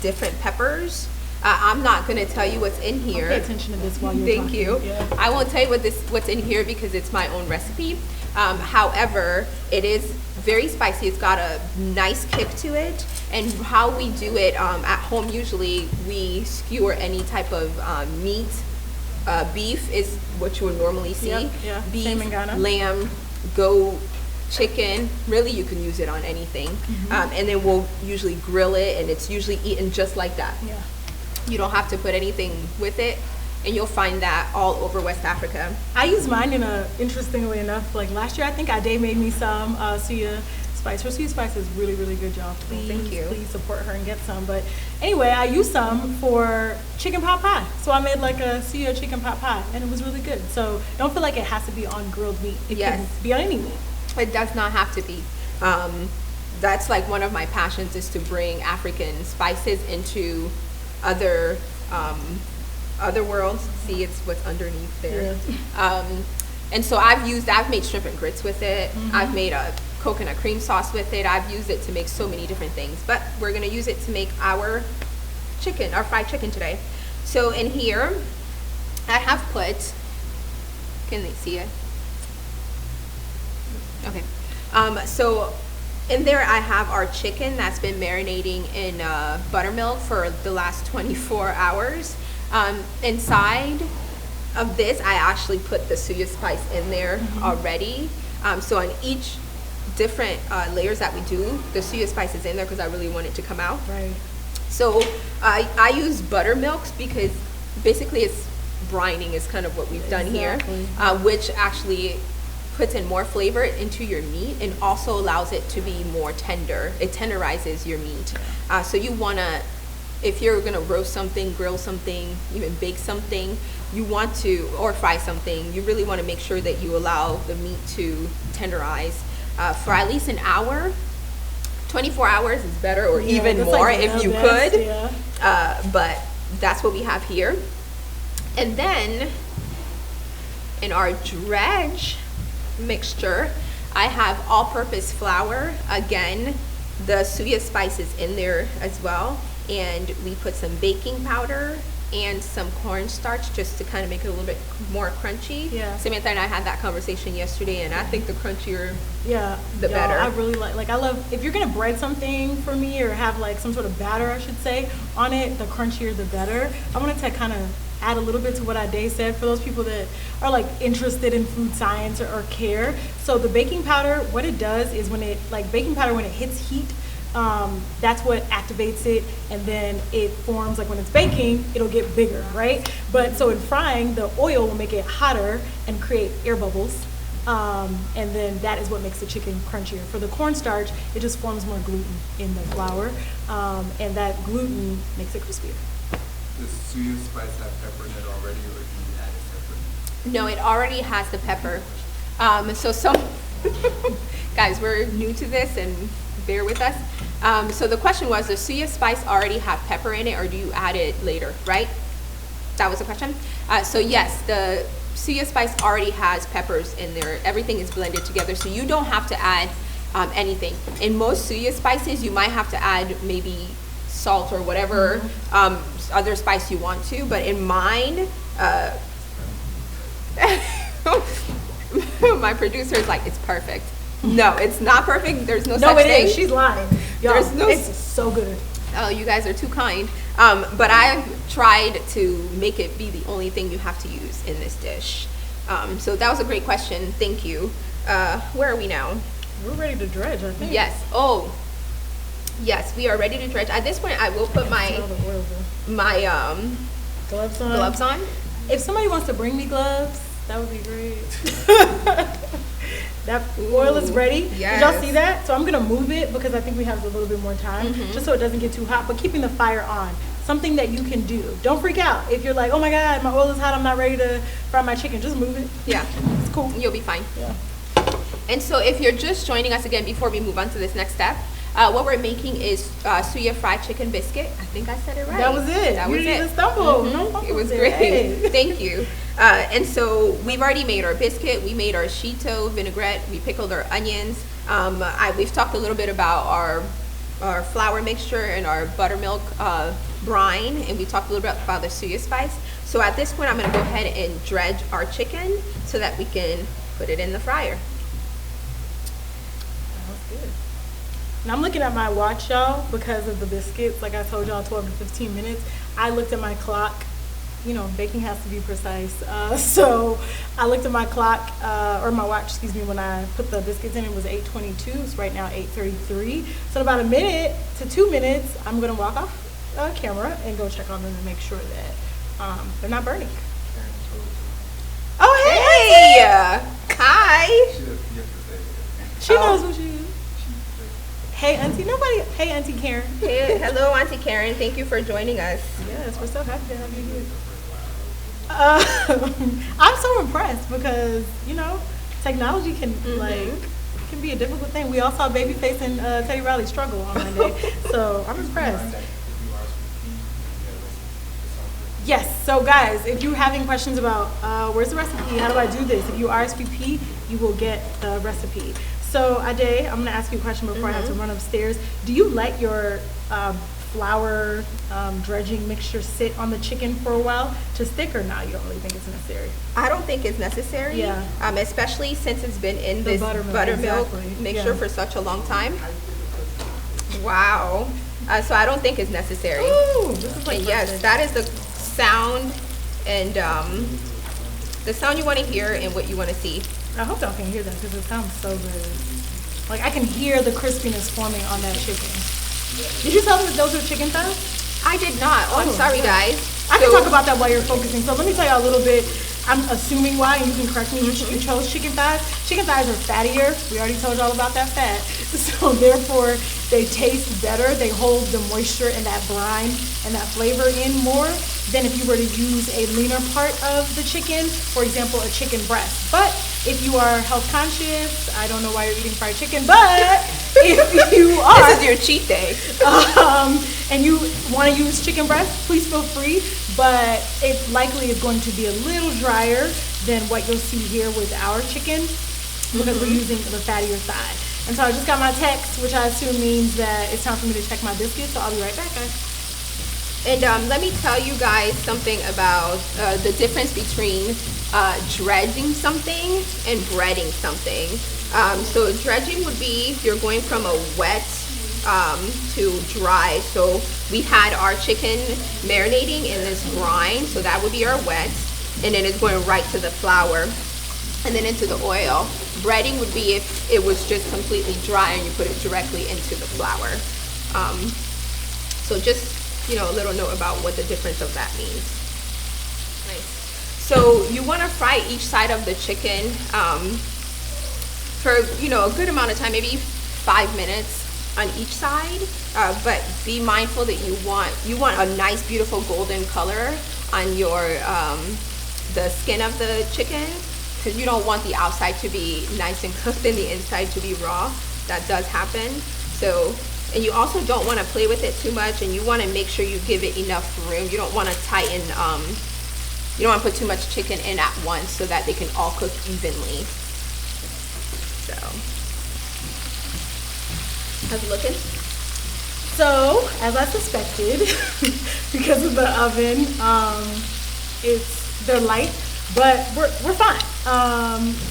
Speaker 2: different peppers. I'm not going to tell you what's in here.
Speaker 1: I'll pay attention to this while you're talking.
Speaker 2: Thank you. Yeah. I won't tell you what's in here because it's my own recipe. However, it is very spicy. It's got a nice kick to it. And how we do it at home, usually we skewer any type of meat. Beef is what you would normally see.
Speaker 1: Yeah.
Speaker 2: Beef,
Speaker 1: Same in Ghana.
Speaker 2: Lamb, goat, chicken. Really, you can use it on anything. And then we'll usually grill it, and it's usually eaten just like that.
Speaker 1: Yeah.
Speaker 2: You don't have to put anything with it. and you'll find that all over West Africa.
Speaker 1: I use mine in a interestingly enough. Like last year, I think Ade made me some Suya Spice. Her Suya Spice is really, really good, y'all. Please,
Speaker 2: thank you.
Speaker 1: Please support her and get some. But anyway, I used some for chicken pot pie. So I made like a Suya chicken pot pie, and it was really good. So don't feel like it has to be on grilled meat. It can be on any meat.
Speaker 2: It does not have to be. That's like one of my passions, is to bring African spices into other worlds. See, it's what's underneath there. Yeah. And so I've made shrimp and grits with it. I've made a coconut cream sauce with it. I've used it to make so many different things, but we're gonna use it to make our fried chicken today. So in here, I have put, can they see it? Okay. So in there I have our chicken that's been marinating in buttermilk for the last 24 hours. Inside of this, I actually put the Suya Spice in there already. So on each different layers that we do, the Suya Spice is in there because I really want it to come out.
Speaker 1: Right.
Speaker 2: So I use buttermilks because basically it's brining is kind of what we've done here, which actually puts in more flavor into your meat and also allows it to be more tender. It tenderizes your meat. So you wanna, if you're gonna roast something, grill something, even bake something, you want to, or fry something, you really wanna make sure that you allow the meat to tenderize for at least an hour. 24 hours is better, or even more like if you could. But that's what we have here. And then in our dredge mixture, I have all-purpose flour. Again, the Suya Spice is in there as well. And we put some baking powder and some cornstarch just to kind of make it a little bit more crunchy. Yeah. Samantha and I had that conversation yesterday, and I think the crunchier, the better.
Speaker 1: I really I love, if you're gonna bread something for me or have like some sort of batter, I should say, on it, the crunchier the better. I wanted to kind of add a little bit to what Ade said for those people that are like interested in food science or care. So the baking powder, what it does is when it, like baking powder, when it hits heat, that's what activates it, and then it forms, like when it's baking, it'll get bigger, right? But so in frying, the oil will make it hotter and create air bubbles, and then that is what makes the chicken crunchier. For the cornstarch, it just forms more gluten in the flour, and that gluten makes it crispier.
Speaker 3: Does Suya Spice have pepper in it already, or do you add it separately?
Speaker 2: No, it already has the pepper. So some guys, we're new to this, and bear with us. So the question was, does Suya Spice already have pepper in it, or do you add it later, right? That was the question? So yes, the Suya Spice already has peppers in there. Everything is blended together, so you don't have to add anything. In most Suya Spices, you might have to add maybe salt or whatever other spice you want to, but in mine, my producer is like, it's perfect. No, it's not perfect. There's no such thing. No, it is.
Speaker 1: She's lying. Y'all,
Speaker 2: there's no.
Speaker 1: It's so good.
Speaker 2: Oh, you guys are too kind. But I've tried to make it be the only thing you have to use in this dish. So that was a great question. Thank you. Where are we now?
Speaker 1: We're ready to dredge, I think.
Speaker 2: Yes. Oh, yes, we are ready to dredge. At this point, I will put my gloves on.
Speaker 1: If somebody wants to bring me gloves, that would be great. That oil is ready.
Speaker 2: Yes.
Speaker 1: Did y'all see that? So I'm gonna move it because I think we have a little bit more time, just so it doesn't get too hot, but keeping the fire on. Something that you can do. Don't freak out. If you're like, oh my God, my oil is hot, I'm not ready to fry my chicken, just move it.
Speaker 2: Yeah.
Speaker 1: It's cool.
Speaker 2: You'll be fine.
Speaker 1: Yeah.
Speaker 2: And so if you're just joining us again before we move on to this next step, what we're making is Suya fried chicken biscuit. I think I said it right.
Speaker 1: That was it.
Speaker 2: That
Speaker 1: you
Speaker 2: was
Speaker 1: didn't
Speaker 2: it.
Speaker 1: even stumble. No,
Speaker 2: it was great. Hey. Thank you. And so we've already made our biscuit. We made our Shito vinaigrette. We pickled our onions. We've talked a little bit about our flour mixture and our buttermilk brine, and we talked a little bit about the Suya Spice. So at this point, I'm going to go ahead and dredge our chicken so that we can put it in the fryer.
Speaker 1: Good. And I'm looking at my watch, y'all, because of the biscuits. Like I told y'all, 12 to 15 minutes. I looked at my clock. You know, baking has to be precise. So I looked at my clock, or my watch, excuse me, when I put the biscuits in. It was 8:22. It's right now 8:33. So in about a minute to 2 minutes, I'm going to walk off camera and go check on them and make sure that they're not burning.
Speaker 2: Hi. Hi.
Speaker 1: She knows who she is. Hey, Auntie. Hey, Auntie Karen.
Speaker 2: Hey, hello, Auntie Karen. Thank you for joining us.
Speaker 1: Yes, we're so happy to have you here. I'm so impressed because, technology can, can be a difficult thing. We all saw Babyface and Teddy Riley struggle on Monday, so I'm impressed. Yes, so guys, if you're having questions about where's the recipe, how do I do this, if you RSVP, you will get the recipe. So Ade, I'm gonna ask you a question before I have to run upstairs. Do you let your flour dredging mixture sit on the chicken for a while to stick, or not? You don't really think it's necessary?
Speaker 2: I don't think it's necessary.
Speaker 1: Yeah.
Speaker 2: Especially since it's been in this buttermilk mixture for such a long time. Wow. So I don't think it's necessary.
Speaker 1: Ooh, this is like
Speaker 2: and yes, that is the sound and the sound you want to hear and what you want to see.
Speaker 1: I hope y'all can hear that because it sounds so good. Like I can hear the crispiness forming on that chicken. Did you tell them that those are chicken thighs?
Speaker 2: I did not. Oh, I'm sorry, guys.
Speaker 1: I can talk about that while you're focusing. So let me tell you a little bit. I'm assuming why, and you can correct me. You chose chicken thighs. Chicken thighs are fattier. We already told you all about that fat. So therefore, they taste better. They hold the moisture and that brine and that flavor in more than if you were to use a leaner part of the chicken, for example, a chicken breast. But if you are health conscious, I don't know why you're eating fried chicken, but if you are,
Speaker 2: this is your cheat day,
Speaker 1: and you want to use chicken breast, please feel free. But it likely is going to be a little drier than what you'll see here with our chicken because we're using the fattier side. And so I just got my text, which I assume means that it's time for me to check my biscuits. So I'll be right back, guys.
Speaker 2: And let me tell you guys something about the difference between dredging something and breading something. So dredging would be you're going from a wet to dry. So we had our chicken marinating in this brine, so that would be our wet, and then it's going right to the flour and then into the oil. Breading would be if it was just completely dry and you put it directly into the flour. So just a little note about what the difference of that means. Nice. So you want to fry each side of the chicken for a good amount of time, maybe 5 minutes on each side. But be mindful that you want a nice, beautiful golden color on your the skin of the chicken, because you don't want the outside to be nice and cooked and the inside to be raw. That does happen. So. And you also don't want to play with it too much, and you want to make sure you give it enough room. You don't want to tighten, you don't want to put too much chicken in at once so that they can all cook evenly. So, how's it looking?
Speaker 1: So, as I suspected, because of the oven, they're light, but we're fine.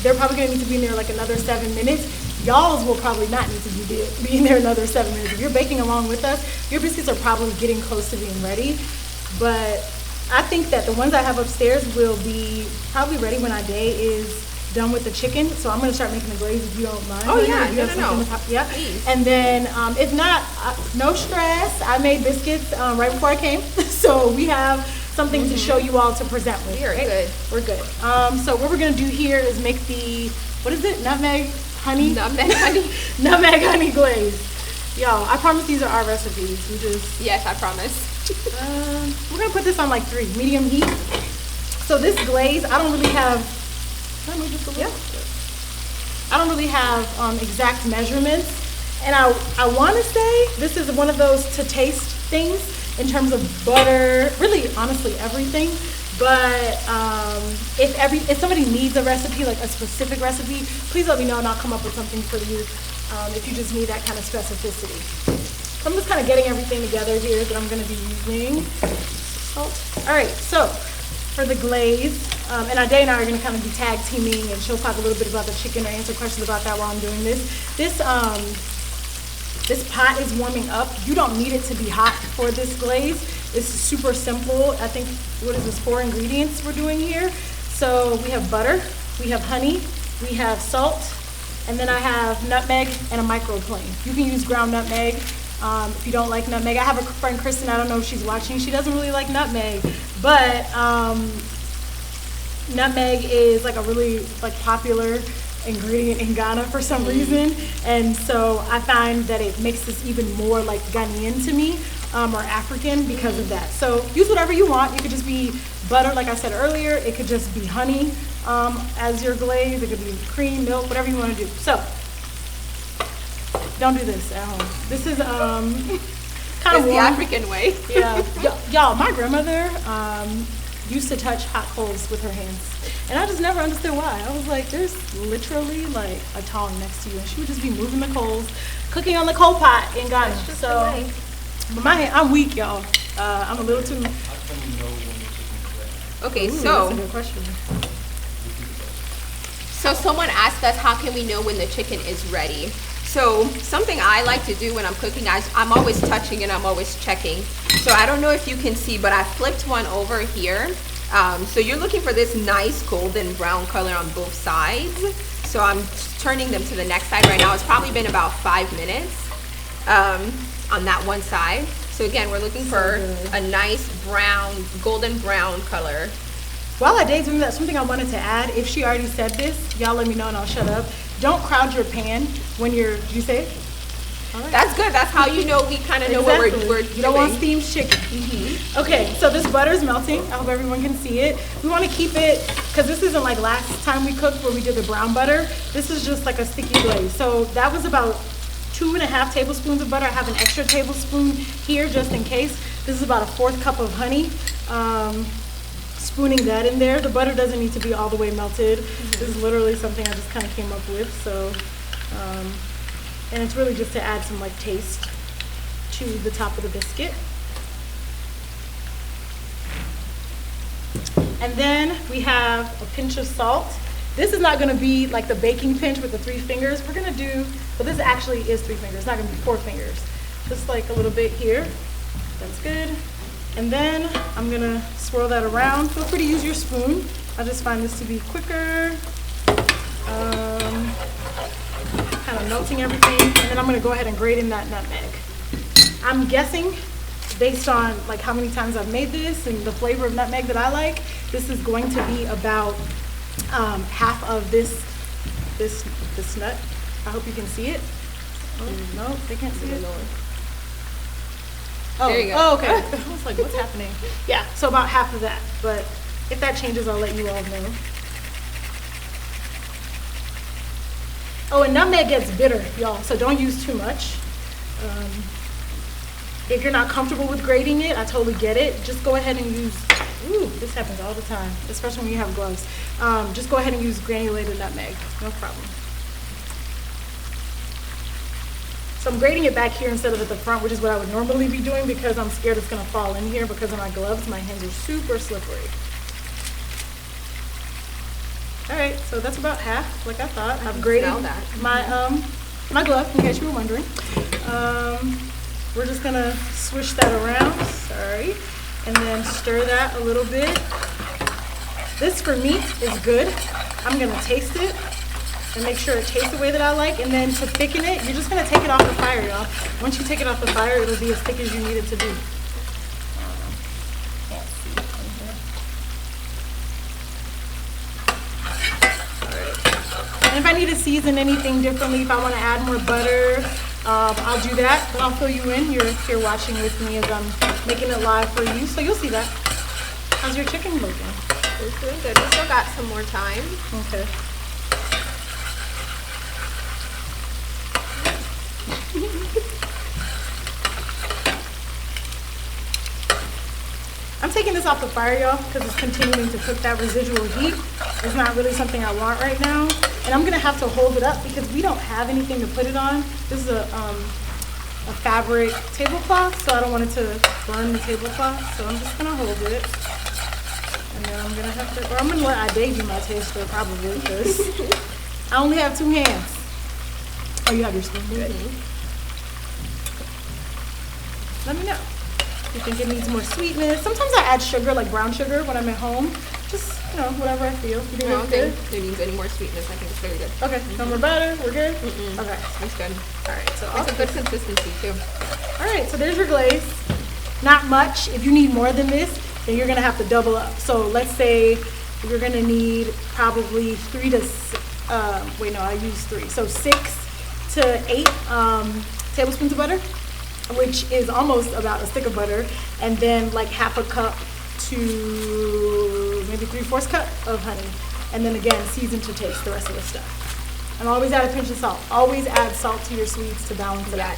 Speaker 1: They're probably going to need to be in there like another 7 minutes. Y'all's will probably not need to be in there another 7 minutes. If you're baking along with us, your biscuits are probably getting close to being ready. But I think that the ones I have upstairs will be probably ready when Ade is done with the chicken. So I'm going to start making the glaze if you don't mind.
Speaker 2: Oh yeah, no.
Speaker 1: Yeah. Please. And then if not, no stress. I made biscuits right before I came. So we have something to show you all to present with.
Speaker 2: We're good.
Speaker 1: We're good. So what we're going to do here is make the, what is it? Nutmeg honey glaze. Y'all, I promise these are our recipes.
Speaker 2: Yes, I promise.
Speaker 1: We're gonna put this on like 3 medium heat. So this glaze, I don't really have. Can I move this a little? Yeah. I don't really have exact measurements, and I want to say this is one of those to taste things in terms of butter. Really, honestly, everything. But if somebody needs a recipe, like a specific recipe, please let me know and I'll come up with something for you if you just need that kind of specificity. So I'm just kind of getting everything together here that I'm going to be using. Salt. All right, so for the glaze, and Ade and I are going to kind of be tag teaming, and she'll talk a little bit about the chicken or answer questions about that while I'm doing this. This pot is warming up. You don't need it to be hot for this glaze. It's super simple. I think, 4 ingredients we're doing here. So we have butter, we have honey, we have salt, and then I have nutmeg and a microplane. You can use ground nutmeg if you don't like nutmeg. I have a friend, Kristen, I don't know if she's watching. She doesn't really like nutmeg, but Nutmeg is like a really like popular ingredient in Ghana for some reason, and so I find that it makes this even more like Ghanaian to me, or African because of that. So use whatever you want. It could just be butter, like I said earlier. It could just be honey as your glaze. It could be cream, milk, whatever you want to do. So don't do this at home. This is kind of
Speaker 2: the African way.
Speaker 1: Yeah, y'all. My grandmother used to touch hot coals with her hands. And I just never understood why. I was like, there's literally like a tong next to you. And she would just be moving the coals, cooking on the coal pot in Ghana. So, but my hand, I'm weak, y'all. I'm a little too.
Speaker 3: How can you know when your chicken is ready?
Speaker 2: Okay,
Speaker 1: Ooh,
Speaker 2: so.
Speaker 1: That's a good question.
Speaker 2: So someone asked us, how can we know when the chicken is ready? So something I like to do when I'm cooking, I'm always touching and I'm always checking. So I don't know if you can see, but I flipped one over here. So you're looking for this nice golden brown color on both sides. So I'm turning them to the next side right now. It's probably been about 5 minutes on that one side. So again, we're looking for a nice brown, golden brown color.
Speaker 1: While I dated me, that's something I wanted to add. If she already said this, y'all let me know and I'll shut up. Don't crowd your pan when you're, did you say it? All right.
Speaker 2: That's good. That's how you know we kind of know what we're doing.
Speaker 1: You don't want steamed chicken. Okay, so this butter is melting. I hope everyone can see it. We want to keep it, because this isn't like last time we cooked where we did the brown butter. This is just like a sticky glaze. So that was about 2.5 tablespoons of butter. I have an extra tablespoon here just in case. This is about a 1/4 cup of honey. Spooning that in there. The butter doesn't need to be all the way melted. This is literally something I just kind of came up with. So, and it's really just to add some like taste to the top of the biscuit. And then we have a pinch of salt. This is not going to be like the baking pinch with the 3 fingers. We're going to do, but this actually is 3 fingers. It's not going to be 4 fingers. Just like a little bit here. That's good. And then I'm going to swirl that around. Feel free to use your spoon. I just find this to be quicker. Kind of melting everything. And then I'm going to go ahead and grate in that nutmeg. I'm guessing, based on like how many times I've made this and the flavor of nutmeg that I like, this is going to be about half of this nut. I hope you can see it. Oh, no, they can't see it. Oh,
Speaker 2: there you go.
Speaker 1: Oh, okay. I was like, what's happening? Yeah, so about half of that. But if that changes, I'll let you all know. Oh, and nutmeg gets bitter, y'all, so don't use too much. If you're not comfortable with grating it, I totally get it. Just go ahead and use, ooh, this happens all the time, especially when you have gloves. Just go ahead and use granulated nutmeg, no problem. So I'm grating it back here instead of at the front, which is what I would normally be doing because I'm scared it's gonna fall in here because of my gloves. My hands are super slippery. All right, so that's about half, like I thought. I've grated my glove, in case you were wondering. We're just gonna swish that around, sorry, and then stir that a little bit. This for meat is good. I'm gonna taste it and make sure it tastes the way that I like. And then to thicken it, you're just gonna take it off the fire, y'all. Once you take it off the fire, it'll be as thick as you need it to be. And if I need to season anything differently, if I want to add more butter, I'll do that. But I'll fill you in. You're here watching with me as I'm making it live for you, so you'll see that. How's your chicken looking?
Speaker 2: It's doing good. We still got some more time.
Speaker 1: Okay. I'm taking this off the fire, y'all, because it's continuing to cook that residual heat. It's not really something I want right now. And I'm gonna have to hold it up because we don't have anything to put it on. This is a fabric tablecloth, so I don't want it to burn the tablecloth. So I'm just gonna hold it. And then I'm gonna have to, or I'm gonna let Ade do my taster probably, because I only have 2 hands. Oh, you have your spoon? Good. Let me know. You think it needs more sweetness? Sometimes I add sugar, like brown sugar, when I'm at home. Just, you know, whatever I feel. You think
Speaker 2: I don't
Speaker 1: it's good?
Speaker 2: think it needs any more sweetness. I think it's very good.
Speaker 1: Okay, no more butter. We're good? Okay.
Speaker 2: It's good.
Speaker 1: All right, so
Speaker 2: It's a good consistency too.
Speaker 1: all right, so there's your glaze. Not much. If you need more than this, then you're gonna have to double up. So let's say You're gonna need probably 3 to, wait, no, I used 3. So 6 to 8 tablespoons of butter, which is almost about a stick of butter, and then like half a cup to maybe 3/4 cup of honey. And then again, season to taste the rest of the stuff. And always add a pinch of salt. Always add salt to your sweets to balance it out.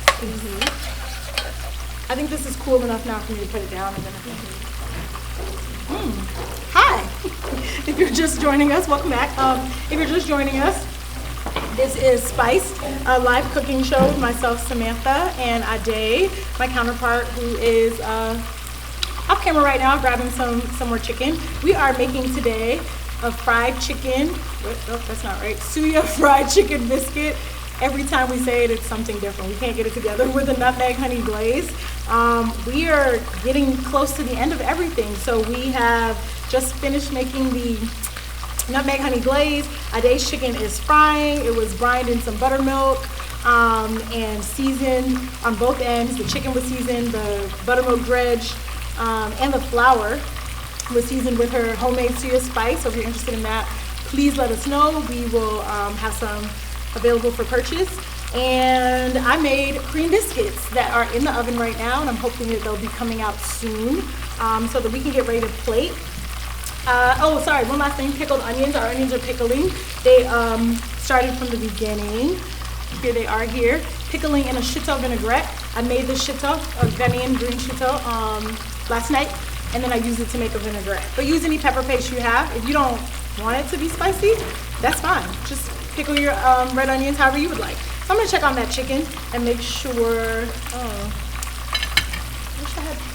Speaker 1: I think this is cool enough now for me to put it down and then Hi! If you're just joining us, welcome back. If you're just joining us, this is Spiced, a live cooking show with myself, Samantha, and Ade, my counterpart, who is off camera right now, grabbing some more chicken. We are making today a fried chicken. Oh, that's not right. Suya fried chicken biscuit. Every time we say it, it's something different. We can't get it together with a nutmeg honey glaze. We are getting close to the end of everything. So we have just finished making the nutmeg honey glaze. Ade's chicken is frying. It was brined in some buttermilk and seasoned on both ends. The chicken was seasoned, the buttermilk dredge, and the flour was seasoned with her homemade Suya spice. So if you're interested in that, please let us know. We will have some available for purchase. And I made cream biscuits that are in the oven right now, and I'm hoping that they'll be coming out soon so that we can get ready to plate. Oh, sorry, one last thing, pickled onions. Our onions are pickling. They started from the beginning. Here they are here. Pickling in a Shito vinaigrette. I made the Shito, a Ghanaian green Shito, last night, and then I used it to make a vinaigrette. But use any pepper paste you have. If you don't want it to be spicy, that's fine. Just pickle your red onions however you would like. So I'm gonna check on that chicken and make sure,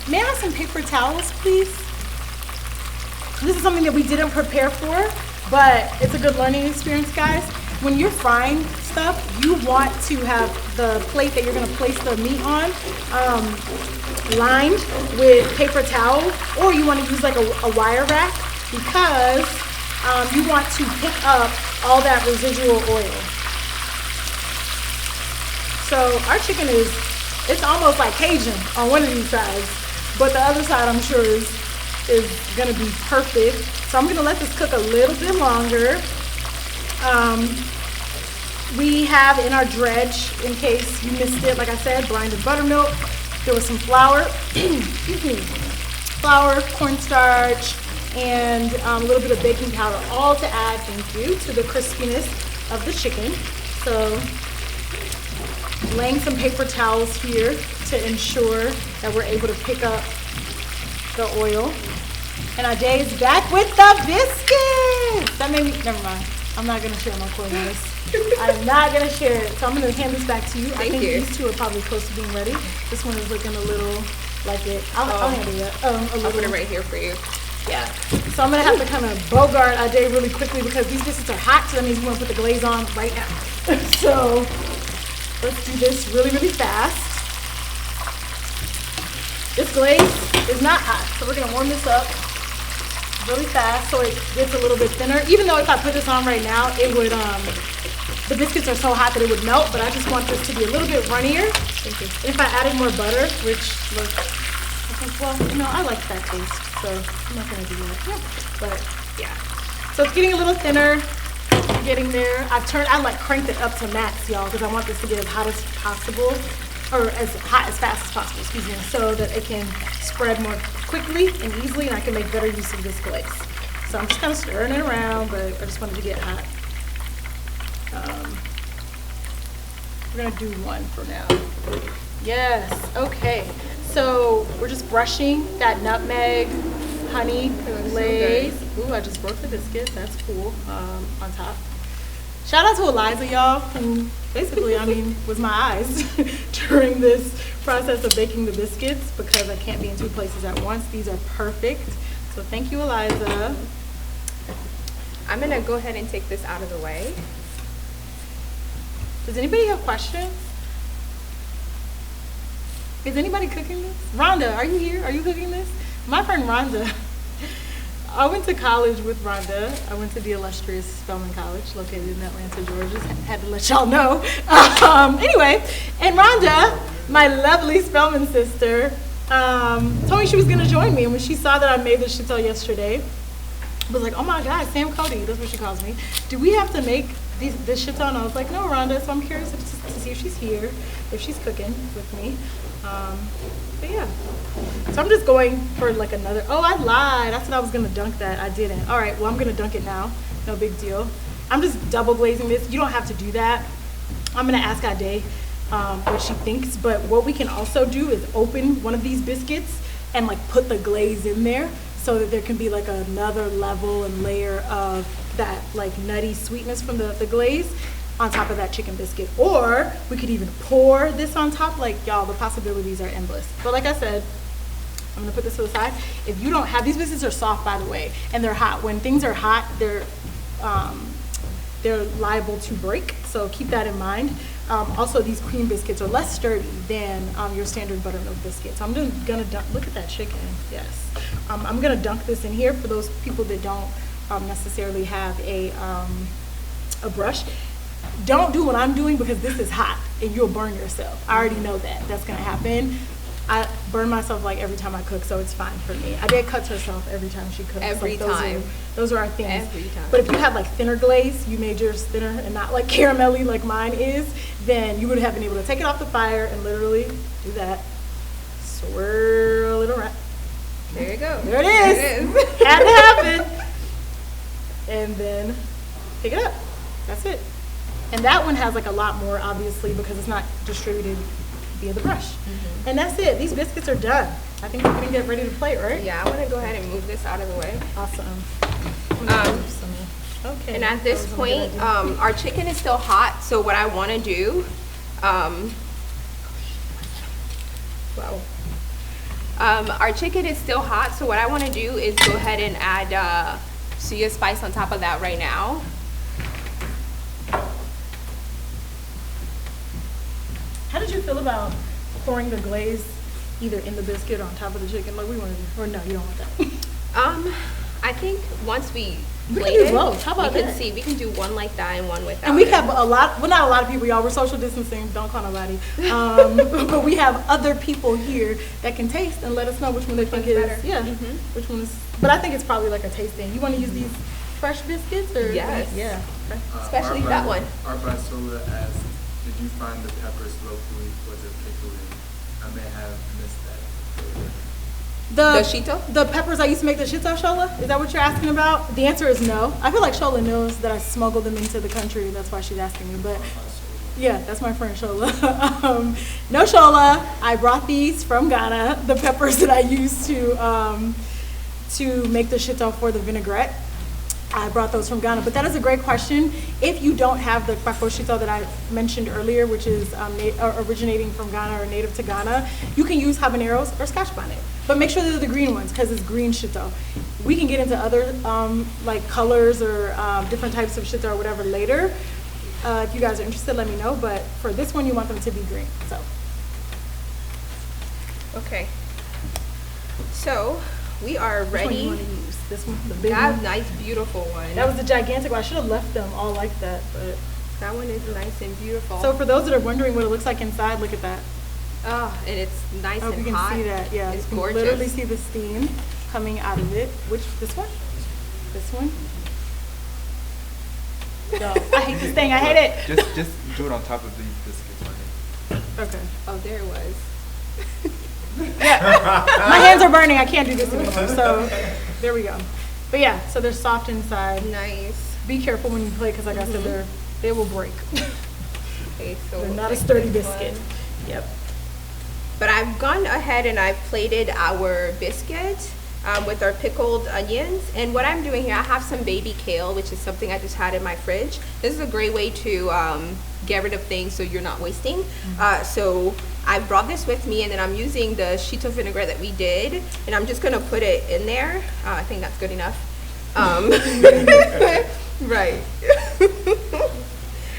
Speaker 1: may I have some paper towels, please? This is something that we didn't prepare for, but it's a good learning experience, guys. When you're frying stuff, you want to have the plate that you're gonna place the meat on lined with paper towel, or you wanna use like a wire rack, because you want to pick up all that residual oil. So our chicken it's almost like Cajun on one of these sides, but the other side I'm sure is gonna be perfect. So I'm gonna let this cook a little bit longer. We have in our dredge, in case you missed it, like I said, blinded buttermilk. There was some flour, flour, cornstarch, and a little bit of baking powder, all to add, thank you, to the crispiness of the chicken. So laying some paper towels here to ensure that we're able to pick up the oil. And Ade is back with the biscuits. That made me, never mind. I'm not gonna share my culinary. I'm not gonna share it. So I'm gonna hand this back to you. I think these two are probably close to being ready. This one is looking a little like it. I'll handle it.
Speaker 2: I'll put it right here for you.
Speaker 1: Yeah. So I'm gonna have to kind of bogart Ade really quickly because these biscuits are hot, so that means we want to put the glaze on right now. So let's do this really, really fast. This glaze is not hot, so we're gonna warm this up really fast so it gets a little bit thinner. Even though if I put this on right now, it would, the biscuits are so hot that it would melt, but I just want this to be a little bit runnier. And if I added more butter, which look, I think, well, you know, I like that taste, so I'm not gonna do that. Yeah. But yeah, so it's getting a little thinner, getting there. I like cranked it up to max, y'all, because I want this to get as hot as possible, or as hot as fast as possible, excuse me, so that it can spread more quickly and easily, and I can make better use of this glaze. So I'm just kind of stirring it around, but I just wanted to get hot. We're gonna do one for now. Yes, okay. So we're just brushing that nutmeg honey glaze. Ooh, I just broke the biscuit. That's cool. On top. Shout out to Eliza, y'all, who basically, I mean, was my eyes during this process of baking the biscuits because I can't be in two places at once. These are perfect. So thank you, Eliza.
Speaker 2: I'm gonna go ahead and take this out of the way.
Speaker 1: Does anybody have questions? Is anybody cooking this? Rhonda, are you here? Are you cooking this? My friend Rhonda, I went to college with Rhonda. I went to the illustrious Spelman College located in Atlanta, Georgia. Had to let y'all know. Anyway, and Rhonda, my lovely Spelman sister, told me she was gonna join me. And when she saw that I made the Shito yesterday, was like, oh my God, Sam Kotey, that's what she calls me. Do we have to make this shit on? I was like, no, Rhonda. So I'm curious to see if she's here, if she's cooking with me. But yeah. So I'm just going for like another, oh, I lied. I said I was gonna dunk that. I didn't. All right, well, I'm gonna dunk it now. No big deal. I'm just double glazing this. You don't have to do that. I'm gonna ask Ade what she thinks, but what we can also do is open one of these biscuits and like put the glaze in there so that there can be like another level and layer of that like nutty sweetness from the glaze on top of that chicken biscuit. Or we could even pour this on top. Like, y'all, the possibilities are endless. But like I said, I'm gonna put this to the side. If you don't have, these biscuits are soft, by the way, and they're hot. When things are hot, they're liable to break, so keep that in mind. Also, these cream biscuits are less sturdy than your standard buttermilk biscuit. So I'm just gonna dunk, look at that chicken, yes. I'm gonna dunk this in here for those people that don't necessarily have a brush. Don't do what I'm doing because this is hot and you'll burn yourself. I already know that, that's gonna happen. I burn myself like every time I cook, so it's fine for me. I did cuts herself every time she cooks.
Speaker 2: Every
Speaker 1: like,
Speaker 2: time.
Speaker 1: Those are our things.
Speaker 2: Every time.
Speaker 1: But if you had like thinner glaze, you made yours thinner and not like caramelly like mine is, then you would have been able to take it off the fire and literally do that. Swirl it around.
Speaker 2: There you go.
Speaker 1: There it is. Had to happen. And then pick it up. That's it. And that one has like a lot more, obviously, because it's not distributed via the brush. And that's it. These biscuits are done. I think we're gonna get ready to plate, right?
Speaker 2: Yeah, I want to go ahead and move this out of the way.
Speaker 1: Awesome. Okay.
Speaker 2: And at this point, our chicken is still hot, so what I want to do, our chicken is still hot, so what I want to do is go ahead and add Suya spice on top of that right now.
Speaker 1: How did you feel about pouring the glaze either in the biscuit or on top of the chicken? Like we want to do, or no, you don't want that?
Speaker 2: I think once we
Speaker 1: can
Speaker 2: plate
Speaker 1: do
Speaker 2: it,
Speaker 1: both. How about
Speaker 2: we can
Speaker 1: that?
Speaker 2: see, we can do one like that and one without.
Speaker 1: And we
Speaker 2: it.
Speaker 1: have a lot, well, not a lot of people, y'all. We're social distancing. Don't call nobody. But we have other people here that can taste and let us know which one they think is
Speaker 2: better.
Speaker 1: yeah, which one is. But I think it's probably like a tasting. You want to use these fresh biscuits or
Speaker 2: Yes.
Speaker 1: Yeah. Okay.
Speaker 2: Especially that one.
Speaker 3: Our Basola asked, did you find the peppers locally? Was it pickled in? I may have missed that.
Speaker 2: The Shito?
Speaker 1: The peppers I used to make the Shito shola? Is that what you're asking about? The answer is no. I feel like Shola knows that I smuggled them into the country. That's why she's asking me. But yeah, that's my friend Shola. No Shola. I brought these from Ghana. The peppers that I used to make the Shito for the vinaigrette. I brought those from Ghana, but that is a great question. If you don't have the Kwako Shito that I mentioned earlier, which is originating from Ghana or native to Ghana, you can use habaneros or scotch bonnet. But make sure they're the green ones because it's green Shito. We can get into other like colors or different types of Shito or whatever later. If you guys are interested, let me know. But for this one, you want them to be green. So.
Speaker 2: Okay. So we are ready.
Speaker 1: Which one you want to use? This one, the big
Speaker 2: That
Speaker 1: one.
Speaker 2: nice, beautiful one.
Speaker 1: That was the gigantic one. I should have left them all like that, but.
Speaker 2: That one is nice and beautiful.
Speaker 1: So for those that are wondering what it looks like inside, look at that.
Speaker 2: Oh, and it's nice
Speaker 1: I hope
Speaker 2: and
Speaker 1: you can
Speaker 2: hot.
Speaker 1: see that. Yeah,
Speaker 2: It's
Speaker 1: you can
Speaker 2: gorgeous.
Speaker 1: literally see the steam coming out of it. This one? This one? No, I hate this thing. I hate it.
Speaker 4: Just do it on top of these biscuits.
Speaker 1: Okay.
Speaker 2: Oh, there it was.
Speaker 1: My hands are burning. I can't do this anymore. So there we go. But yeah, so they're soft inside.
Speaker 2: Nice.
Speaker 1: Be careful when you play because like I said, they will break.
Speaker 2: Okay, so
Speaker 1: They're not a
Speaker 2: like
Speaker 1: sturdy
Speaker 2: this
Speaker 1: biscuit.
Speaker 2: one.
Speaker 1: Yep.
Speaker 2: But I've gone ahead and I've plated our biscuit with our pickled onions. And what I'm doing here, I have some baby kale, which is something I just had in my fridge. This is a great way to get rid of things so you're not wasting. So I brought this with me and then I'm using the Shito vinaigrette that we did. And I'm just gonna put it in there. I think that's good enough. Right.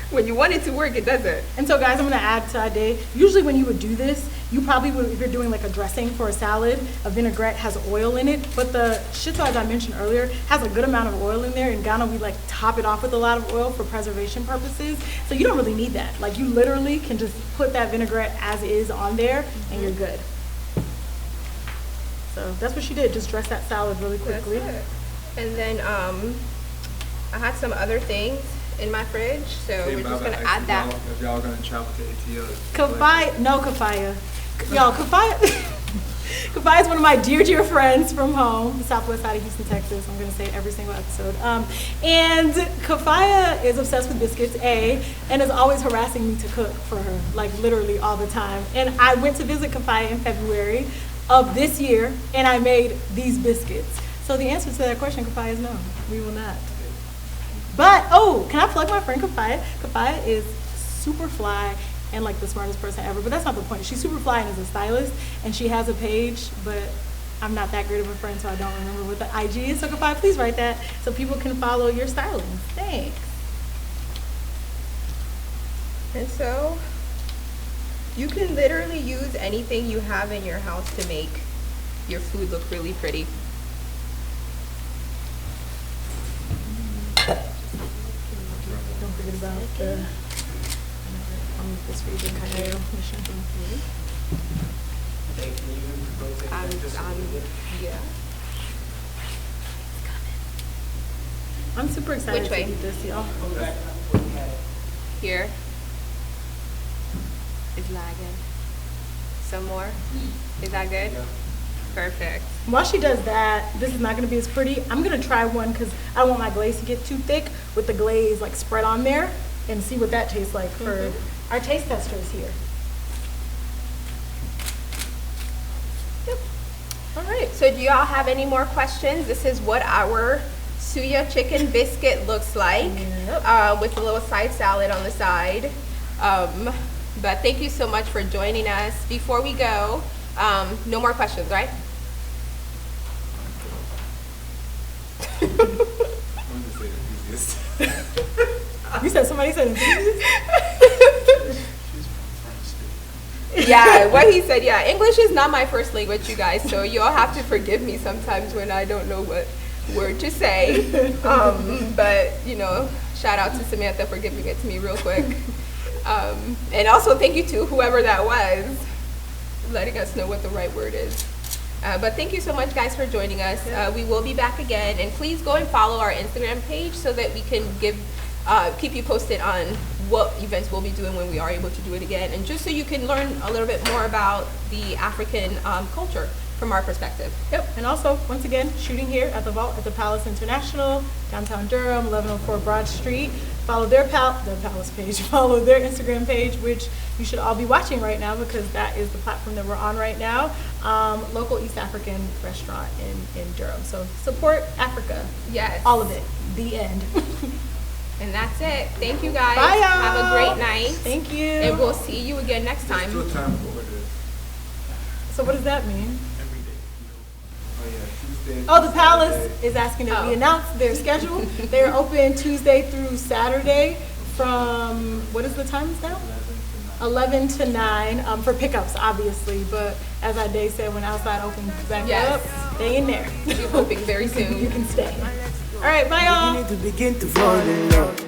Speaker 2: When you want it to work, it doesn't.
Speaker 1: And so guys, I'm gonna add to Ade. Usually when you would do this, you probably would, if you're doing like a dressing for a salad, a vinaigrette has oil in it, but the Shito, as I mentioned earlier, has a good amount of oil in there. In Ghana, we like top it off with a lot of oil for preservation purposes. So you don't really need that. Like you literally can just put that vinaigrette as is on there and you're good. So that's what she did, just dress that salad really quickly.
Speaker 2: That's it. And then I had some other things in my fridge, so we're just gonna add that.
Speaker 3: If y'all gonna travel to ATL.
Speaker 1: Kafaya. Y'all, Kafaya. Kafaya is one of my dear friends from home, the southwest side of Houston, Texas. I'm going to say it every single episode. And Kafaya is obsessed with biscuits, and is always harassing me to cook for her, like literally all the time. And I went to visit Kafaya in February of this year, and I made these biscuits. So the answer to that question, Kafaya, is no, we will not. But, can I plug my friend Kafaya? Kafaya is super fly and like the smartest person ever, but that's not the point. She's super fly and is a stylist, and she has a page, but I'm not that great of a friend, so I don't remember what the IG is. So Kafaya, please write that so people can follow your styling. Thanks.
Speaker 2: And so you can literally use anything you have in your house to make your food look really pretty.
Speaker 1: Don't forget about the this region Kayayo mission.
Speaker 2: Yeah.
Speaker 1: I'm super excited
Speaker 2: Which way?
Speaker 1: to eat this, y'all.
Speaker 2: Here. It's lagging. Some more? Is that good? Perfect.
Speaker 1: While she does that, this is not going to be as pretty. I'm going to try one because I don't want my glaze to get too thick with the glaze like spread on there, and see what that tastes like for our taste testers here. Yep.
Speaker 2: All right. So do y'all have any more questions? This is what our Suya Chicken Biscuit looks like, with a little side salad on the side. But thank you so much for joining us. Before we go, no more questions, right?
Speaker 3: I'm gonna say the easiest.
Speaker 1: You said somebody said enthusiast?
Speaker 2: Yeah, what he said, yeah. English is not my first language, you guys, so you all have to forgive me sometimes when I don't know what word to say. But, shout out to Samantha for giving it to me real quick. And also thank you to whoever that was, letting us know what the right word is. But thank you so much, guys, for joining us. We will be back again, and please go and follow our Instagram page so that we can keep you posted on what events we'll be doing when we are able to do it again, and just so you can learn a little bit more about the African culture from our perspective.
Speaker 1: Yep, and also, once again, shooting here at the Vault at the Palace International, downtown Durham, 1104 Broad Street. Follow their Palace page, follow their Instagram page, which you should all be watching right now because that is the platform that we're on right now. Local East African restaurant in Durham. So support Africa.
Speaker 2: Yes.
Speaker 1: All of it. The end.
Speaker 2: And that's it. Thank you, guys.
Speaker 1: Bye, y'all.
Speaker 2: Have a great night.
Speaker 1: Thank you.
Speaker 2: And we'll see you again next time.
Speaker 3: Still time for this.
Speaker 1: So what does that mean?
Speaker 3: Every day. Oh yeah, Tuesday.
Speaker 1: Oh, the Palace is asking that we announce their schedule. They're open Tuesday through Saturday from, what is the time now? 11 to 9 for pickups, obviously. But as our day said, when outside opens back up, stay in there.
Speaker 2: We're hoping very soon.
Speaker 1: You can stay. All right, bye, y'all.
Speaker 5: You need to begin to fall in love.